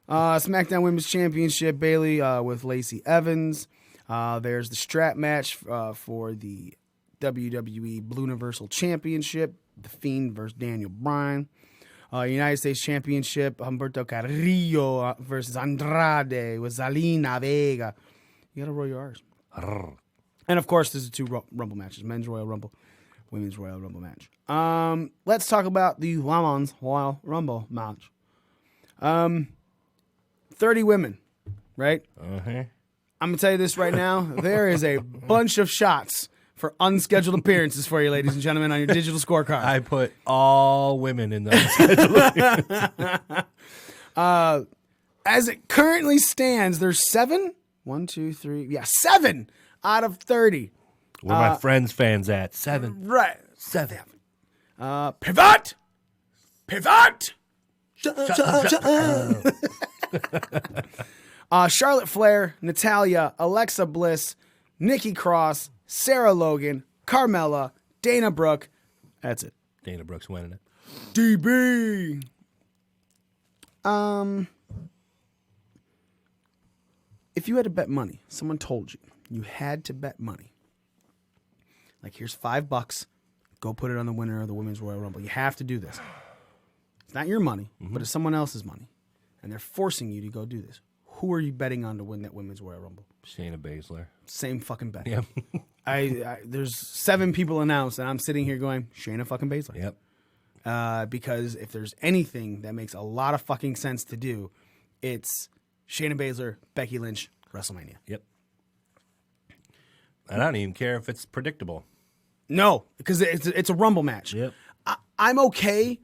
SmackDown Women's Championship, Bayley with Lacey Evans. There's the strap match for the WWE Blue Universal Championship. The Fiend versus Daniel Bryan. United States Championship, Humberto Carrillo versus Andrade with Zelina Vega. You gotta roll your R's. And of course, there's the 2 Rumble matches: Men's Royal Rumble, Women's Royal Rumble match. Let's talk about the Women's Royal Rumble match. 30 women, right? Uh-huh. I'm gonna tell you this right now: there is a bunch of shots for unscheduled appearances for you, ladies and gentlemen, on your digital scorecard. I put all women in the unscheduled appearances. As it currently stands, there's 7. 1, 2, 3. Yeah, 7 out of 30. Where my friends' fans at? 7. Right. 7. Pivot. Charlotte Flair, Natalya, Alexa Bliss, Nikki Cross, Sarah Logan, Carmella, Dana Brooke. That's it. Dana Brooke's winning it. DB. If you had to bet money, someone told you had to bet money. Like, here's $5. Go put it on the winner of the Women's Royal Rumble. You have to do this. It's not your money, but it's someone else's money. And they're forcing you to go do this. Who are you betting on to win that Women's Royal Rumble? Shayna Baszler. Same fucking bet. Yep. There's 7 people announced, and I'm sitting here going, Shayna fucking Baszler. Yep. Because if there's anything that makes a lot of fucking sense to do, it's Shayna Baszler, Becky Lynch, WrestleMania. Yep. I don't even care if it's predictable. No, because it's a Rumble match. Yep. I'm okay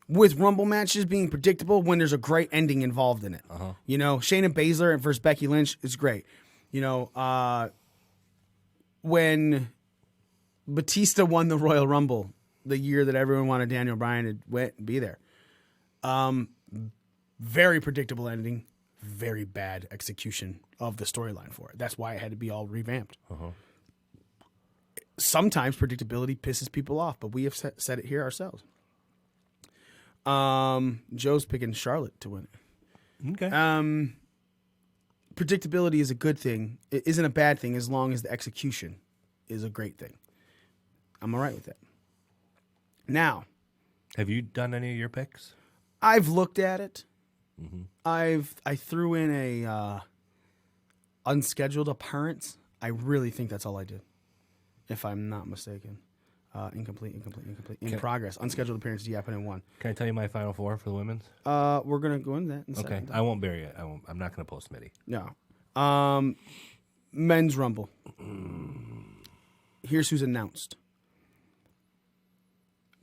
with Rumble matches being predictable when there's a great ending involved in it. Uh-huh. You know, Shayna Baszler versus Becky Lynch is great. You know, when Batista won the Royal Rumble the year that everyone wanted Daniel Bryan to be there, very predictable ending, very bad execution of the storyline for it. That's why it had to be all revamped. Uh-huh. Sometimes predictability pisses people off, but we have said it here ourselves. Joe's picking Charlotte to win it. Okay. Predictability is a good thing. It isn't a bad thing as long as the execution is a great thing. I'm all right with that. Now, have you done any of your picks? I've looked at it. Mm-hmm. I threw in a unscheduled appearance. I really think that's all I did, if I'm not mistaken. Incomplete. In progress. Unscheduled appearances. Yeah, I put in 1. Can I tell you my final 4 for the women's? We're gonna go into that in a Okay. second. I won't bury it. I'm not gonna post Smitty. No. Men's Rumble. Here's who's announced: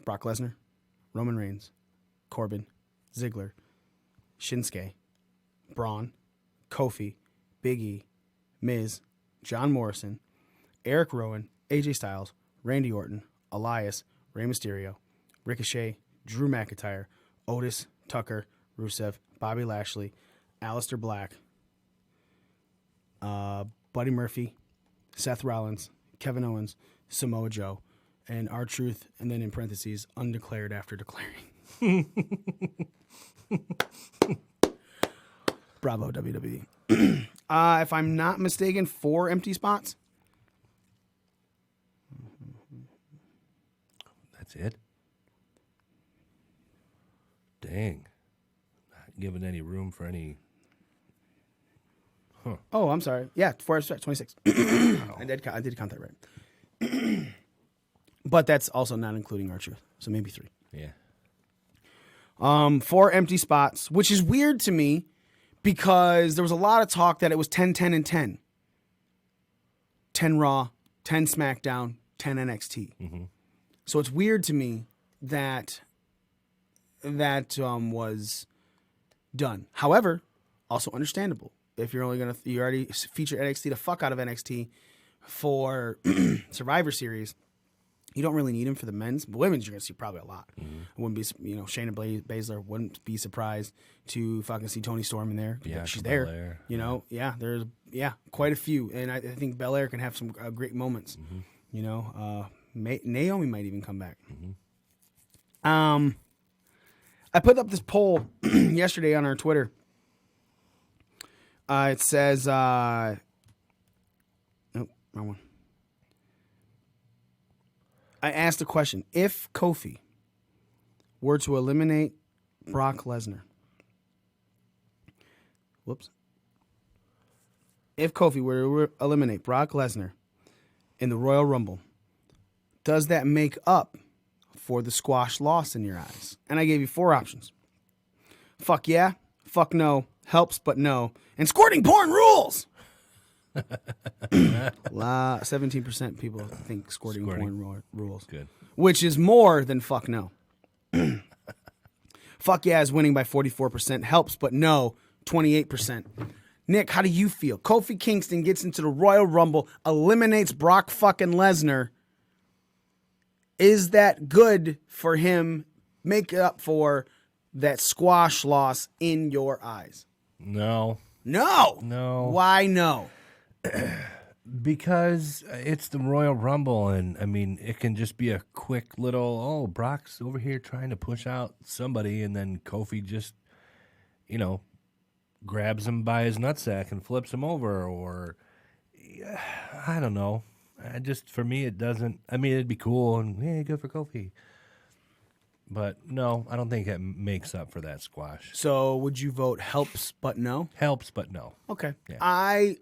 Brock Lesnar, Roman Reigns, Corbin, Ziggler, Shinsuke, Braun, Kofi, Big E, Miz, John Morrison, Eric Rowan, AJ Styles, Randy Orton, Elias, Rey Mysterio, Ricochet, Drew McIntyre, Otis, Tucker, Rusev, Bobby Lashley, Aleister Black, Buddy Murphy, Seth Rollins, Kevin Owens, Samoa Joe, and R-Truth, and then in parentheses, undeclared after declaring. Bravo, WWE. If I'm not mistaken, 4 empty spots. That's it. Dang. Not giving any room for any. Huh. Oh, I'm sorry. Yeah, 4 episodes, 26. I did count that right. But that's also not including R-Truth, so maybe 3. Yeah. 4 empty spots, which is weird to me because there was a lot of talk that it was 10, 10, and 10. 10 Raw, 10 SmackDown, 10 NXT. Mm-hmm. So it's weird to me that was done. However, also understandable. If you're only you already feature NXT the fuck out of NXT for Survivor Series, you don't really need him for the men's. But women's, you're gonna see probably a lot. Mm-hmm. I wouldn't be, Shayna Baszler wouldn't be surprised to fucking see Toni Storm in there. Yeah, she's there. Belair. There's quite a few, and I think Belair can have some great moments. Mm-hmm. Naomi might even come back. Mm-hmm. I put up this poll yesterday on our Twitter. It says, wrong one. I asked a question. If Kofi were to eliminate Brock Lesnar, if Kofi were to eliminate Brock Lesnar in the Royal Rumble, does that make up for the squash loss in your eyes? And I gave you 4 options. Fuck yeah, fuck no, helps but no, and squirting porn rules. 17% people think squirting porn rules. Good. Which is more than fuck no. Fuck yeah is winning by 44%. Helps but no, 28%. Nick, how do you feel? Kofi Kingston gets into the Royal Rumble, eliminates Brock fucking Lesnar. Is that good for him? Make up for that squash loss in your eyes? No. No. Why no? Because it's the Royal Rumble, and I mean, it can just be a quick little, Brock's over here trying to push out somebody, and then Kofi just, grabs him by his nutsack and flips him over, or I don't know. For me, it doesn't. I mean, it'd be cool, and hey, good for Kofi. But no, I don't think it makes up for that squash. So would you vote helps but no? Helps but no. Okay. Yeah. I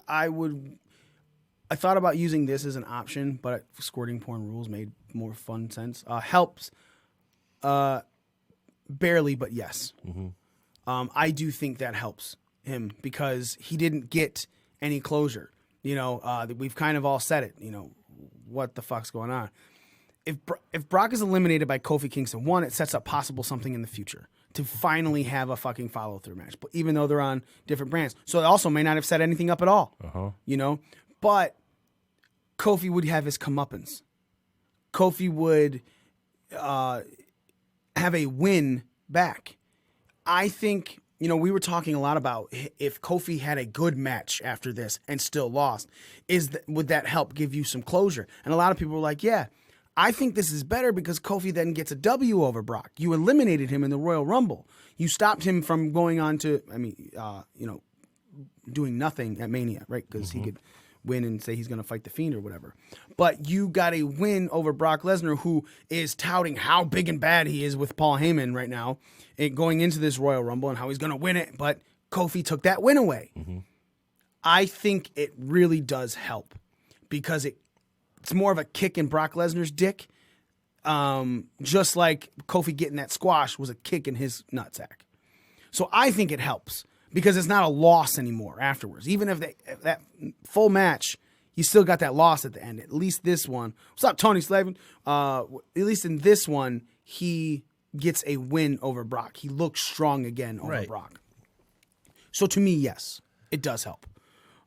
thought about using this as an option, but squirting porn rules made more fun sense. Helps barely, but yes. Mm-hmm. I do think that helps him because he didn't get any closure. We've kind of all said it. What the fuck's going on? If Brock is eliminated by Kofi Kingston, one, it sets up possible something in the future to finally have a fucking follow-through match. But even though they're on different brands. So it also may not have set anything up at all. Uh-huh. But Kofi would have his comeuppance. Kofi would have a win back. I think, we were talking a lot about if Kofi had a good match after this and still lost, would that help give you some closure? And a lot of people were like, yeah. I think this is better because Kofi then gets a W over Brock. You eliminated him in the Royal Rumble. You stopped him from going on to, doing nothing at Mania, right? Because he could win and say he's going to fight The Fiend or whatever. But you got a win over Brock Lesnar, who is touting how big and bad he is with Paul Heyman right now, going into this Royal Rumble and how he's going to win it. But Kofi took that win away. Mm-hmm. I think it really does help because it's more of a kick in Brock Lesnar's dick, just like Kofi getting that squash was a kick in his nutsack. So I think it helps because it's not a loss anymore afterwards. Even if that full match, you still got that loss at the end. At least this one. What's up, Tony Slavin? At least in this one, he gets a win over Brock. He looks strong again over Brock. So to me, yes, it does help.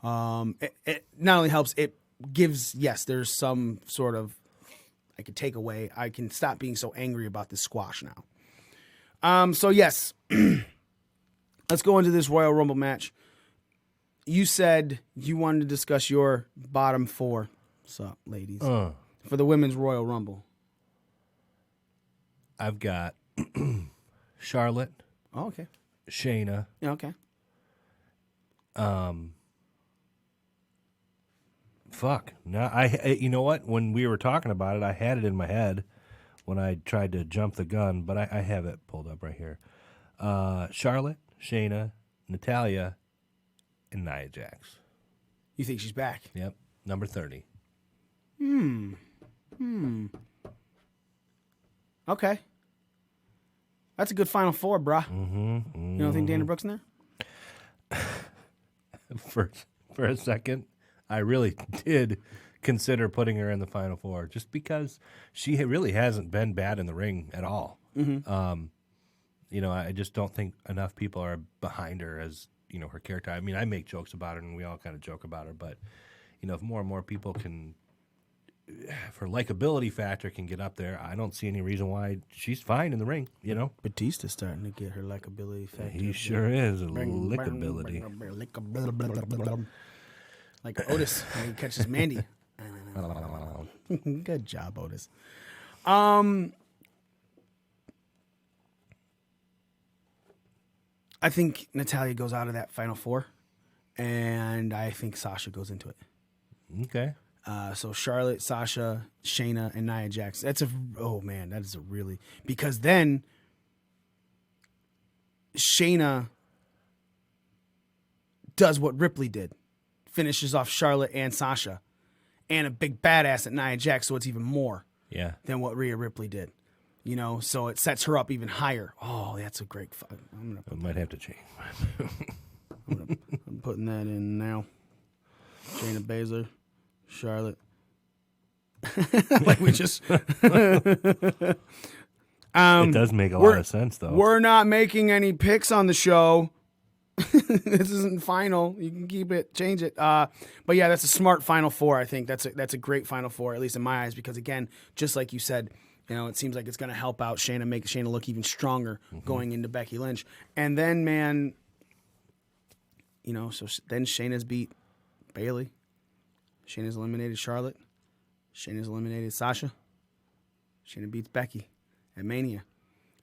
It not only helps, it gives, there's some sort of, I can take away, I can stop being so angry about this squash now. So yes, let's go into this Royal Rumble match. You said you wanted to discuss your bottom 4. What's up, ladies? For the Women's Royal Rumble. I've got Charlotte. Oh, okay. Shayna. Yeah, okay. Fuck. No, you know what? When we were talking about it, I had it in my head when I tried to jump the gun, but I have it pulled up right here. Charlotte, Shayna, Natalya, and Nia Jax. You think she's back? Yep, number 30. Okay. That's a good Final Four, brah. You don't think Dana Brooks in there? For a second, I really did consider putting her in the Final Four just because she really hasn't been bad in the ring at all. I just don't think enough people are behind her as, her character. I mean, I make jokes about her, and we all kind of joke about her, but, if more and more people can, for likability factor, can get up there, I don't see any reason why she's fine in the ring, Batista's starting to get her likability factor. He sure is, lickability. Like Otis when he catches Mandy. Good job, Otis. I think Natalya goes out of that Final Four, and I think Sasha goes into it. Okay. So Charlotte, Sasha, Shayna, and Nia Jax. That is a really, because then Shayna does what Ripley did, finishes off Charlotte and Sasha, and a big badass at Nia Jax, so it's even more than what Rhea Ripley did. So it sets her up even higher. Oh, that's a great. I might have to change. I'm putting that in now. Shayna Baszler, Charlotte. Like we just. It does make a lot of sense, though. We're not making any picks on the show. This isn't final. You can keep it, change it. But yeah, that's a smart Final Four. I think that's a great Final Four, at least in my eyes, because again, just like you said. It seems like it's going to help out Shayna, make Shayna look even stronger going into Becky Lynch. And then, man, so then Shayna's beat Bayley. Shayna's eliminated Charlotte. Shayna's eliminated Sasha. Shayna beats Becky at Mania.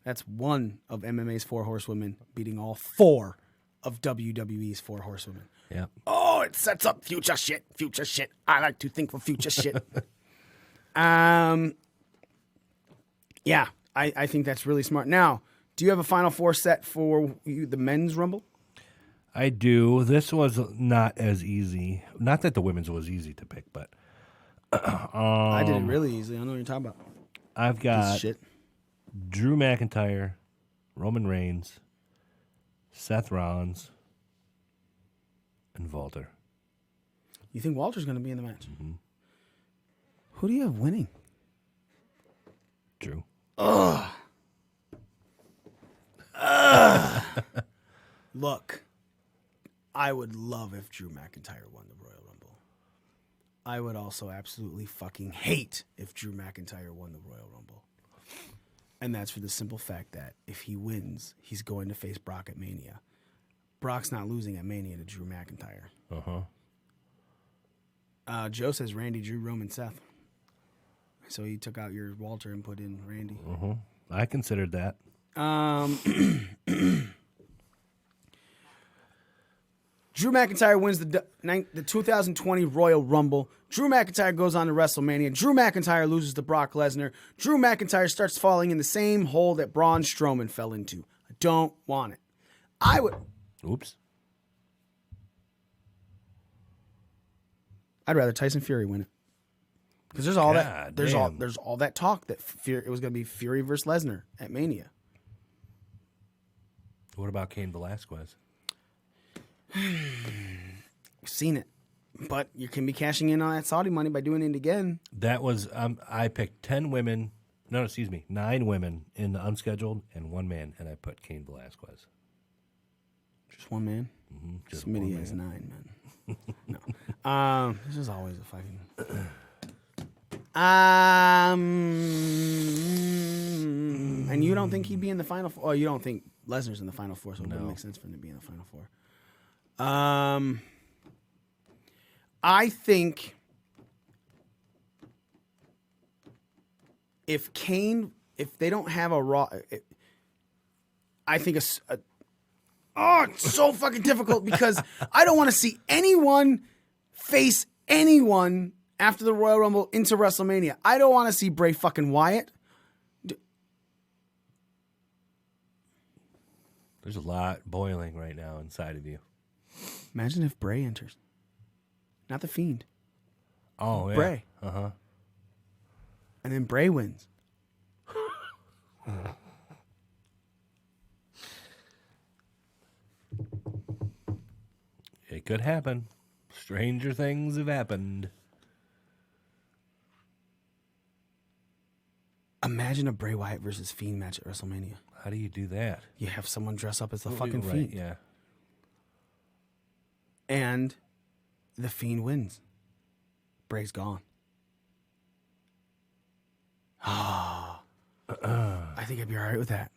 That's one of MMA's 4 horsewomen beating all 4 of WWE's 4 horsewomen. Yeah. Oh, it sets up future shit. Future shit. I like to think for future shit. Yeah, I think that's really smart. Now, do you have a Final Four set for the men's Rumble? I do. This was not as easy. Not that the women's was easy to pick, but I did it really easy. I know what you're talking about. I've got Drew McIntyre, Roman Reigns, Seth Rollins, and Walter. You think Walter's going to be in the match? Who do you have winning? Drew. Look, I would love if Drew McIntyre won the Royal Rumble. I would also absolutely fucking hate if Drew McIntyre won the Royal Rumble. And that's for the simple fact that if he wins, he's going to face Brock at Mania. Brock's not losing at Mania to Drew McIntyre. Joe says Randy, Drew, Roman, Seth. So he took out your Walter and put in Randy. I considered that. Drew McIntyre wins the 2020 Royal Rumble. Drew McIntyre goes on to WrestleMania. Drew McIntyre loses to Brock Lesnar. Drew McIntyre starts falling in the same hole that Braun Strowman fell into. I don't want it. I would. Oops. I'd rather Tyson Fury win it. Because there's all there's all that talk that it was going to be Fury versus Lesnar at Mania. What about Cain Velasquez? Seen it, but you can be cashing in on that Saudi money by doing it again. That was I picked 9 women in the unscheduled and 1 man, and I put Cain Velasquez. Just 1 man. Just Smitty has 9 men. No, this is always a fucking. And you don't think he'd be in the Final Four? Oh, you don't think Lesnar's in the Final Four, so it wouldn't make sense for him to be in the Final Four. I think if they don't have a Raw, I think it's so fucking difficult because I don't want to see anyone face anyone after the Royal Rumble into WrestleMania. I don't want to see Bray fucking Wyatt. There's a lot boiling right now inside of you. Imagine if Bray enters. Not the Fiend. Oh, yeah. Bray. Uh-huh. And then Bray wins. It could happen. Stranger things have happened. Imagine a Bray Wyatt versus Fiend match at WrestleMania. How do you do that? You have someone dress up as the Oh, fucking right, Fiend. yeah. And the Fiend wins. Bray's gone. I think I'd be all right with that.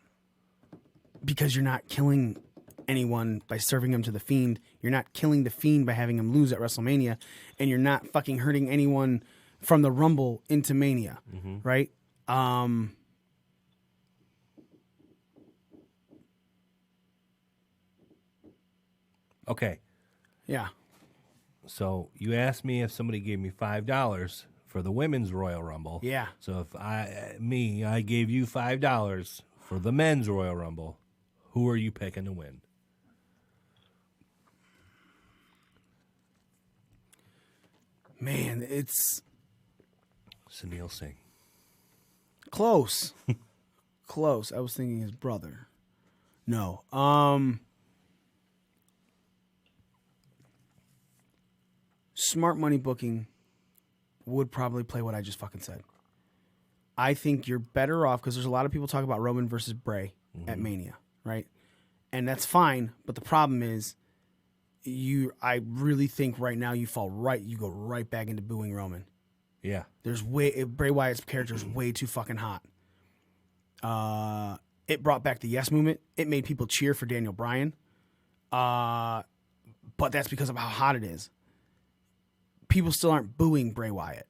Because you're not killing anyone by serving him to the Fiend. You're not killing the Fiend by having him lose at WrestleMania. And you're not fucking hurting anyone from the Rumble into Mania. Right? Okay. Yeah. So you asked me if somebody gave me $5 for the women's Royal Rumble. Yeah. So if I gave you $5 for the men's Royal Rumble, who are you picking to win? Man, it's Sunil Singh. close. Close. I was thinking his brother. No. Smart money booking would probably play what I just fucking said. I think you're better off because there's a lot of people talk about Roman versus Bray at Mania, right? And that's fine, but the problem is I really think right now you go right back into booing Roman. Yeah. Bray Wyatt's character is way too fucking hot. It brought back the Yes Movement. It made people cheer for Daniel Bryan. But that's because of how hot it is. People still aren't booing Bray Wyatt.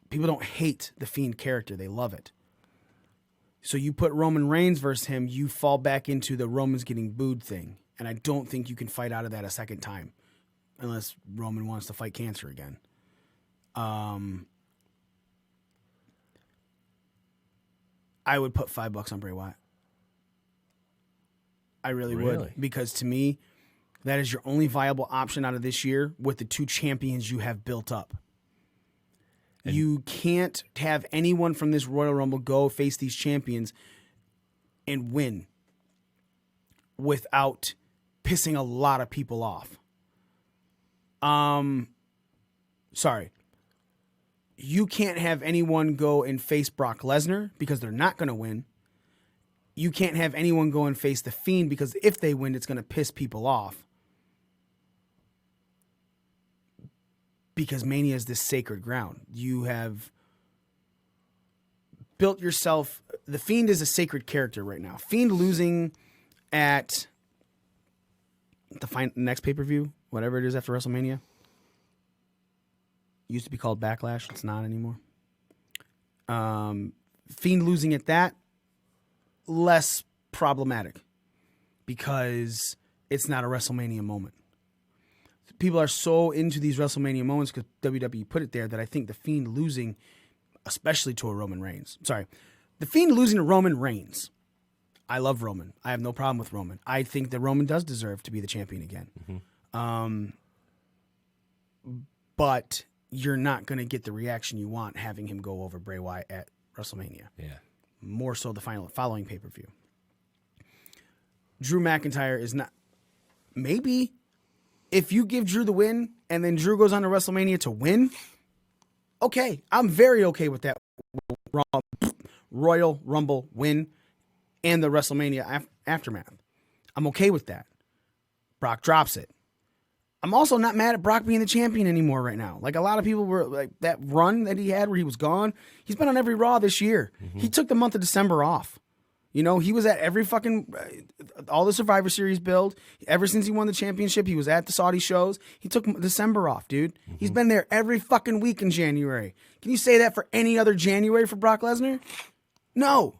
People don't hate the Fiend character. They love it. So you put Roman Reigns versus him, you fall back into the Roman's getting booed thing. And I don't think you can fight out of that a second time. Unless Roman wants to fight cancer again. I would put $5 on Bray Wyatt. I really would. Because to me, that is your only viable option out of this year with the two champions you have built up. And you can't have anyone from this Royal Rumble go face these champions and win without pissing a lot of people off. Sorry. You can't have anyone go and face Brock Lesnar because they're not going to win. You can't have anyone go and face The Fiend because if they win, it's going to piss people off. Because Mania is this sacred ground. You have built yourself. The Fiend is a sacred character right now. Fiend losing at the next pay-per-view, whatever it is after WrestleMania. Used to be called Backlash. It's not anymore. Fiend losing at that, less problematic because it's not a WrestleMania moment. People are so into these WrestleMania moments because WWE put it there that I think the Fiend losing, especially to a Roman Reigns. Sorry. The Fiend losing to Roman Reigns. I love Roman. I have no problem with Roman. I think that Roman does deserve to be the champion again. But you're not going to get the reaction you want having him go over Bray Wyatt at WrestleMania. Yeah. More so the following pay-per-view. Drew McIntyre is not... Maybe... If you give Drew the win and then Drew goes on to WrestleMania to win, okay, I'm very okay with that Royal Rumble win and the WrestleMania aftermath. I'm okay with that. Brock drops it. I'm also not mad at Brock being the champion anymore right now. Like a lot of people were like that run that he had where he was gone. He's been on every Raw this year. He took the month of December off. You know, he was at every fucking, all the Survivor Series build. Ever since he won the championship, he was at the Saudi shows. He took December off, dude. He's been there every fucking week in January. Can you say that for any other January for Brock Lesnar? No.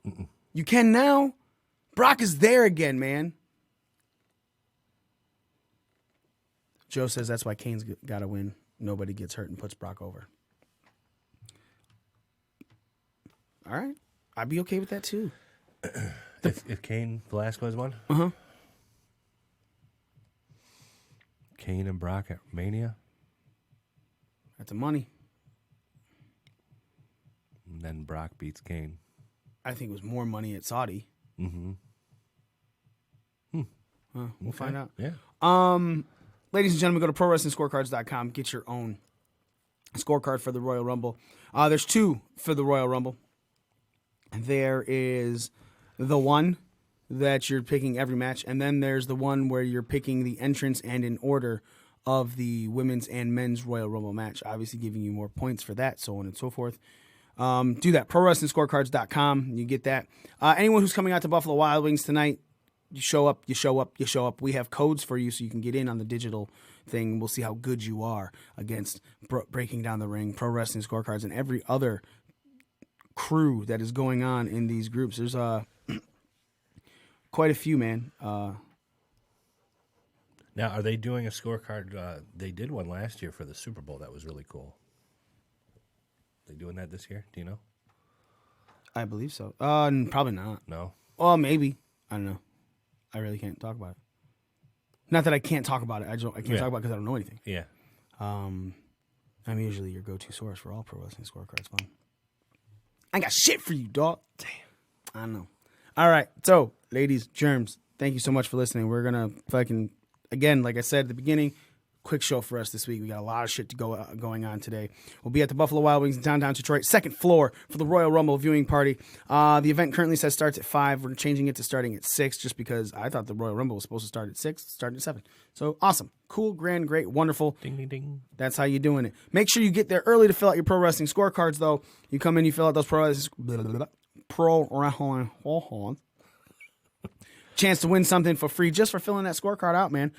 You can now. Brock is there again, man. Joe says that's why Kane's got to win. Nobody gets hurt and puts Brock over. All right. I'd be okay with that too. If Cain Velasquez won? Uh-huh. Cain and Brock at Mania? That's the money. And then Brock beats Cain. I think it was more money at Saudi. Mm-hmm. We'll find out. Yeah. Ladies and gentlemen, go to ProWrestlingScorecards.com. Get your own scorecard for the Royal Rumble. There's 2 for the Royal Rumble. There is the one that you're picking every match, and then there's the one where you're picking the entrance and in order of the women's and men's Royal Rumble match, obviously giving you more points for that, so on and so forth. Do that. ProWrestlingScorecards.com. You get that. Anyone who's coming out to Buffalo Wild Wings tonight, you show up. We have codes for you so you can get in on the digital thing. We'll see how good you are against Breaking Down the Ring, Pro Wrestling Scorecards, and every other crew that is going on in these groups. There's quite a few, man. Now, are they doing a scorecard? They did one last year for the Super Bowl. That was really cool. They doing that this year? Do you know? I believe so. Probably not. No? Well, maybe. I don't know. I really can't talk about it. Not that I can't talk about it. I can't talk about it because I don't know anything. Yeah. I'm usually your go-to source for all pro wrestling scorecards. Fun. I ain't got shit for you, dog. Damn. I know. All right. So, ladies, germs, thank you so much for listening. We're going to fucking, again, like I said at the beginning, quick show for us this week. We got a lot of shit to going on today. We'll be at the Buffalo Wild Wings in downtown Detroit, second floor for the Royal Rumble viewing party. The event currently says starts at 5. We're changing it to starting at 6 just because I thought the Royal Rumble was supposed to start at 6, starting at 7. So awesome. Cool, grand, great, wonderful. Ding, ding, ding. That's how you're doing it. Make sure you get there early to fill out your pro wrestling scorecards, though. You come in, you fill out those pro wrestling chance to win something for free just for filling that scorecard out, man.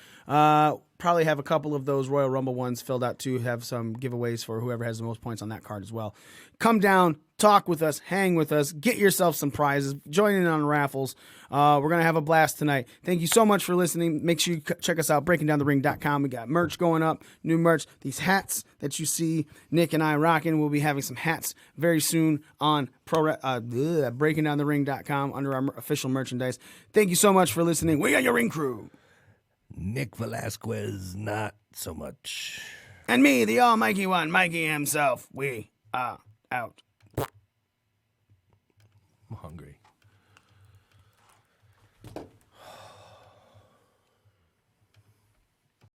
Probably have a couple of those Royal Rumble ones filled out too. Have some giveaways for whoever has the most points on that card as well. Come down, talk with us, hang with us, get yourself some prizes, join in on raffles. We're going to have a blast tonight. Thank you so much for listening. Make sure you check us out, breakingdownthering.com. We got merch going up, new merch. These hats that you see Nick and I rocking, we'll be having some hats very soon on breakingdownthering.com under our official merchandise. Thank you so much for listening. We are your ring crew. Nick Velasquez, not so much. And me, the almighty one, Mikey himself. We are out. I'm hungry.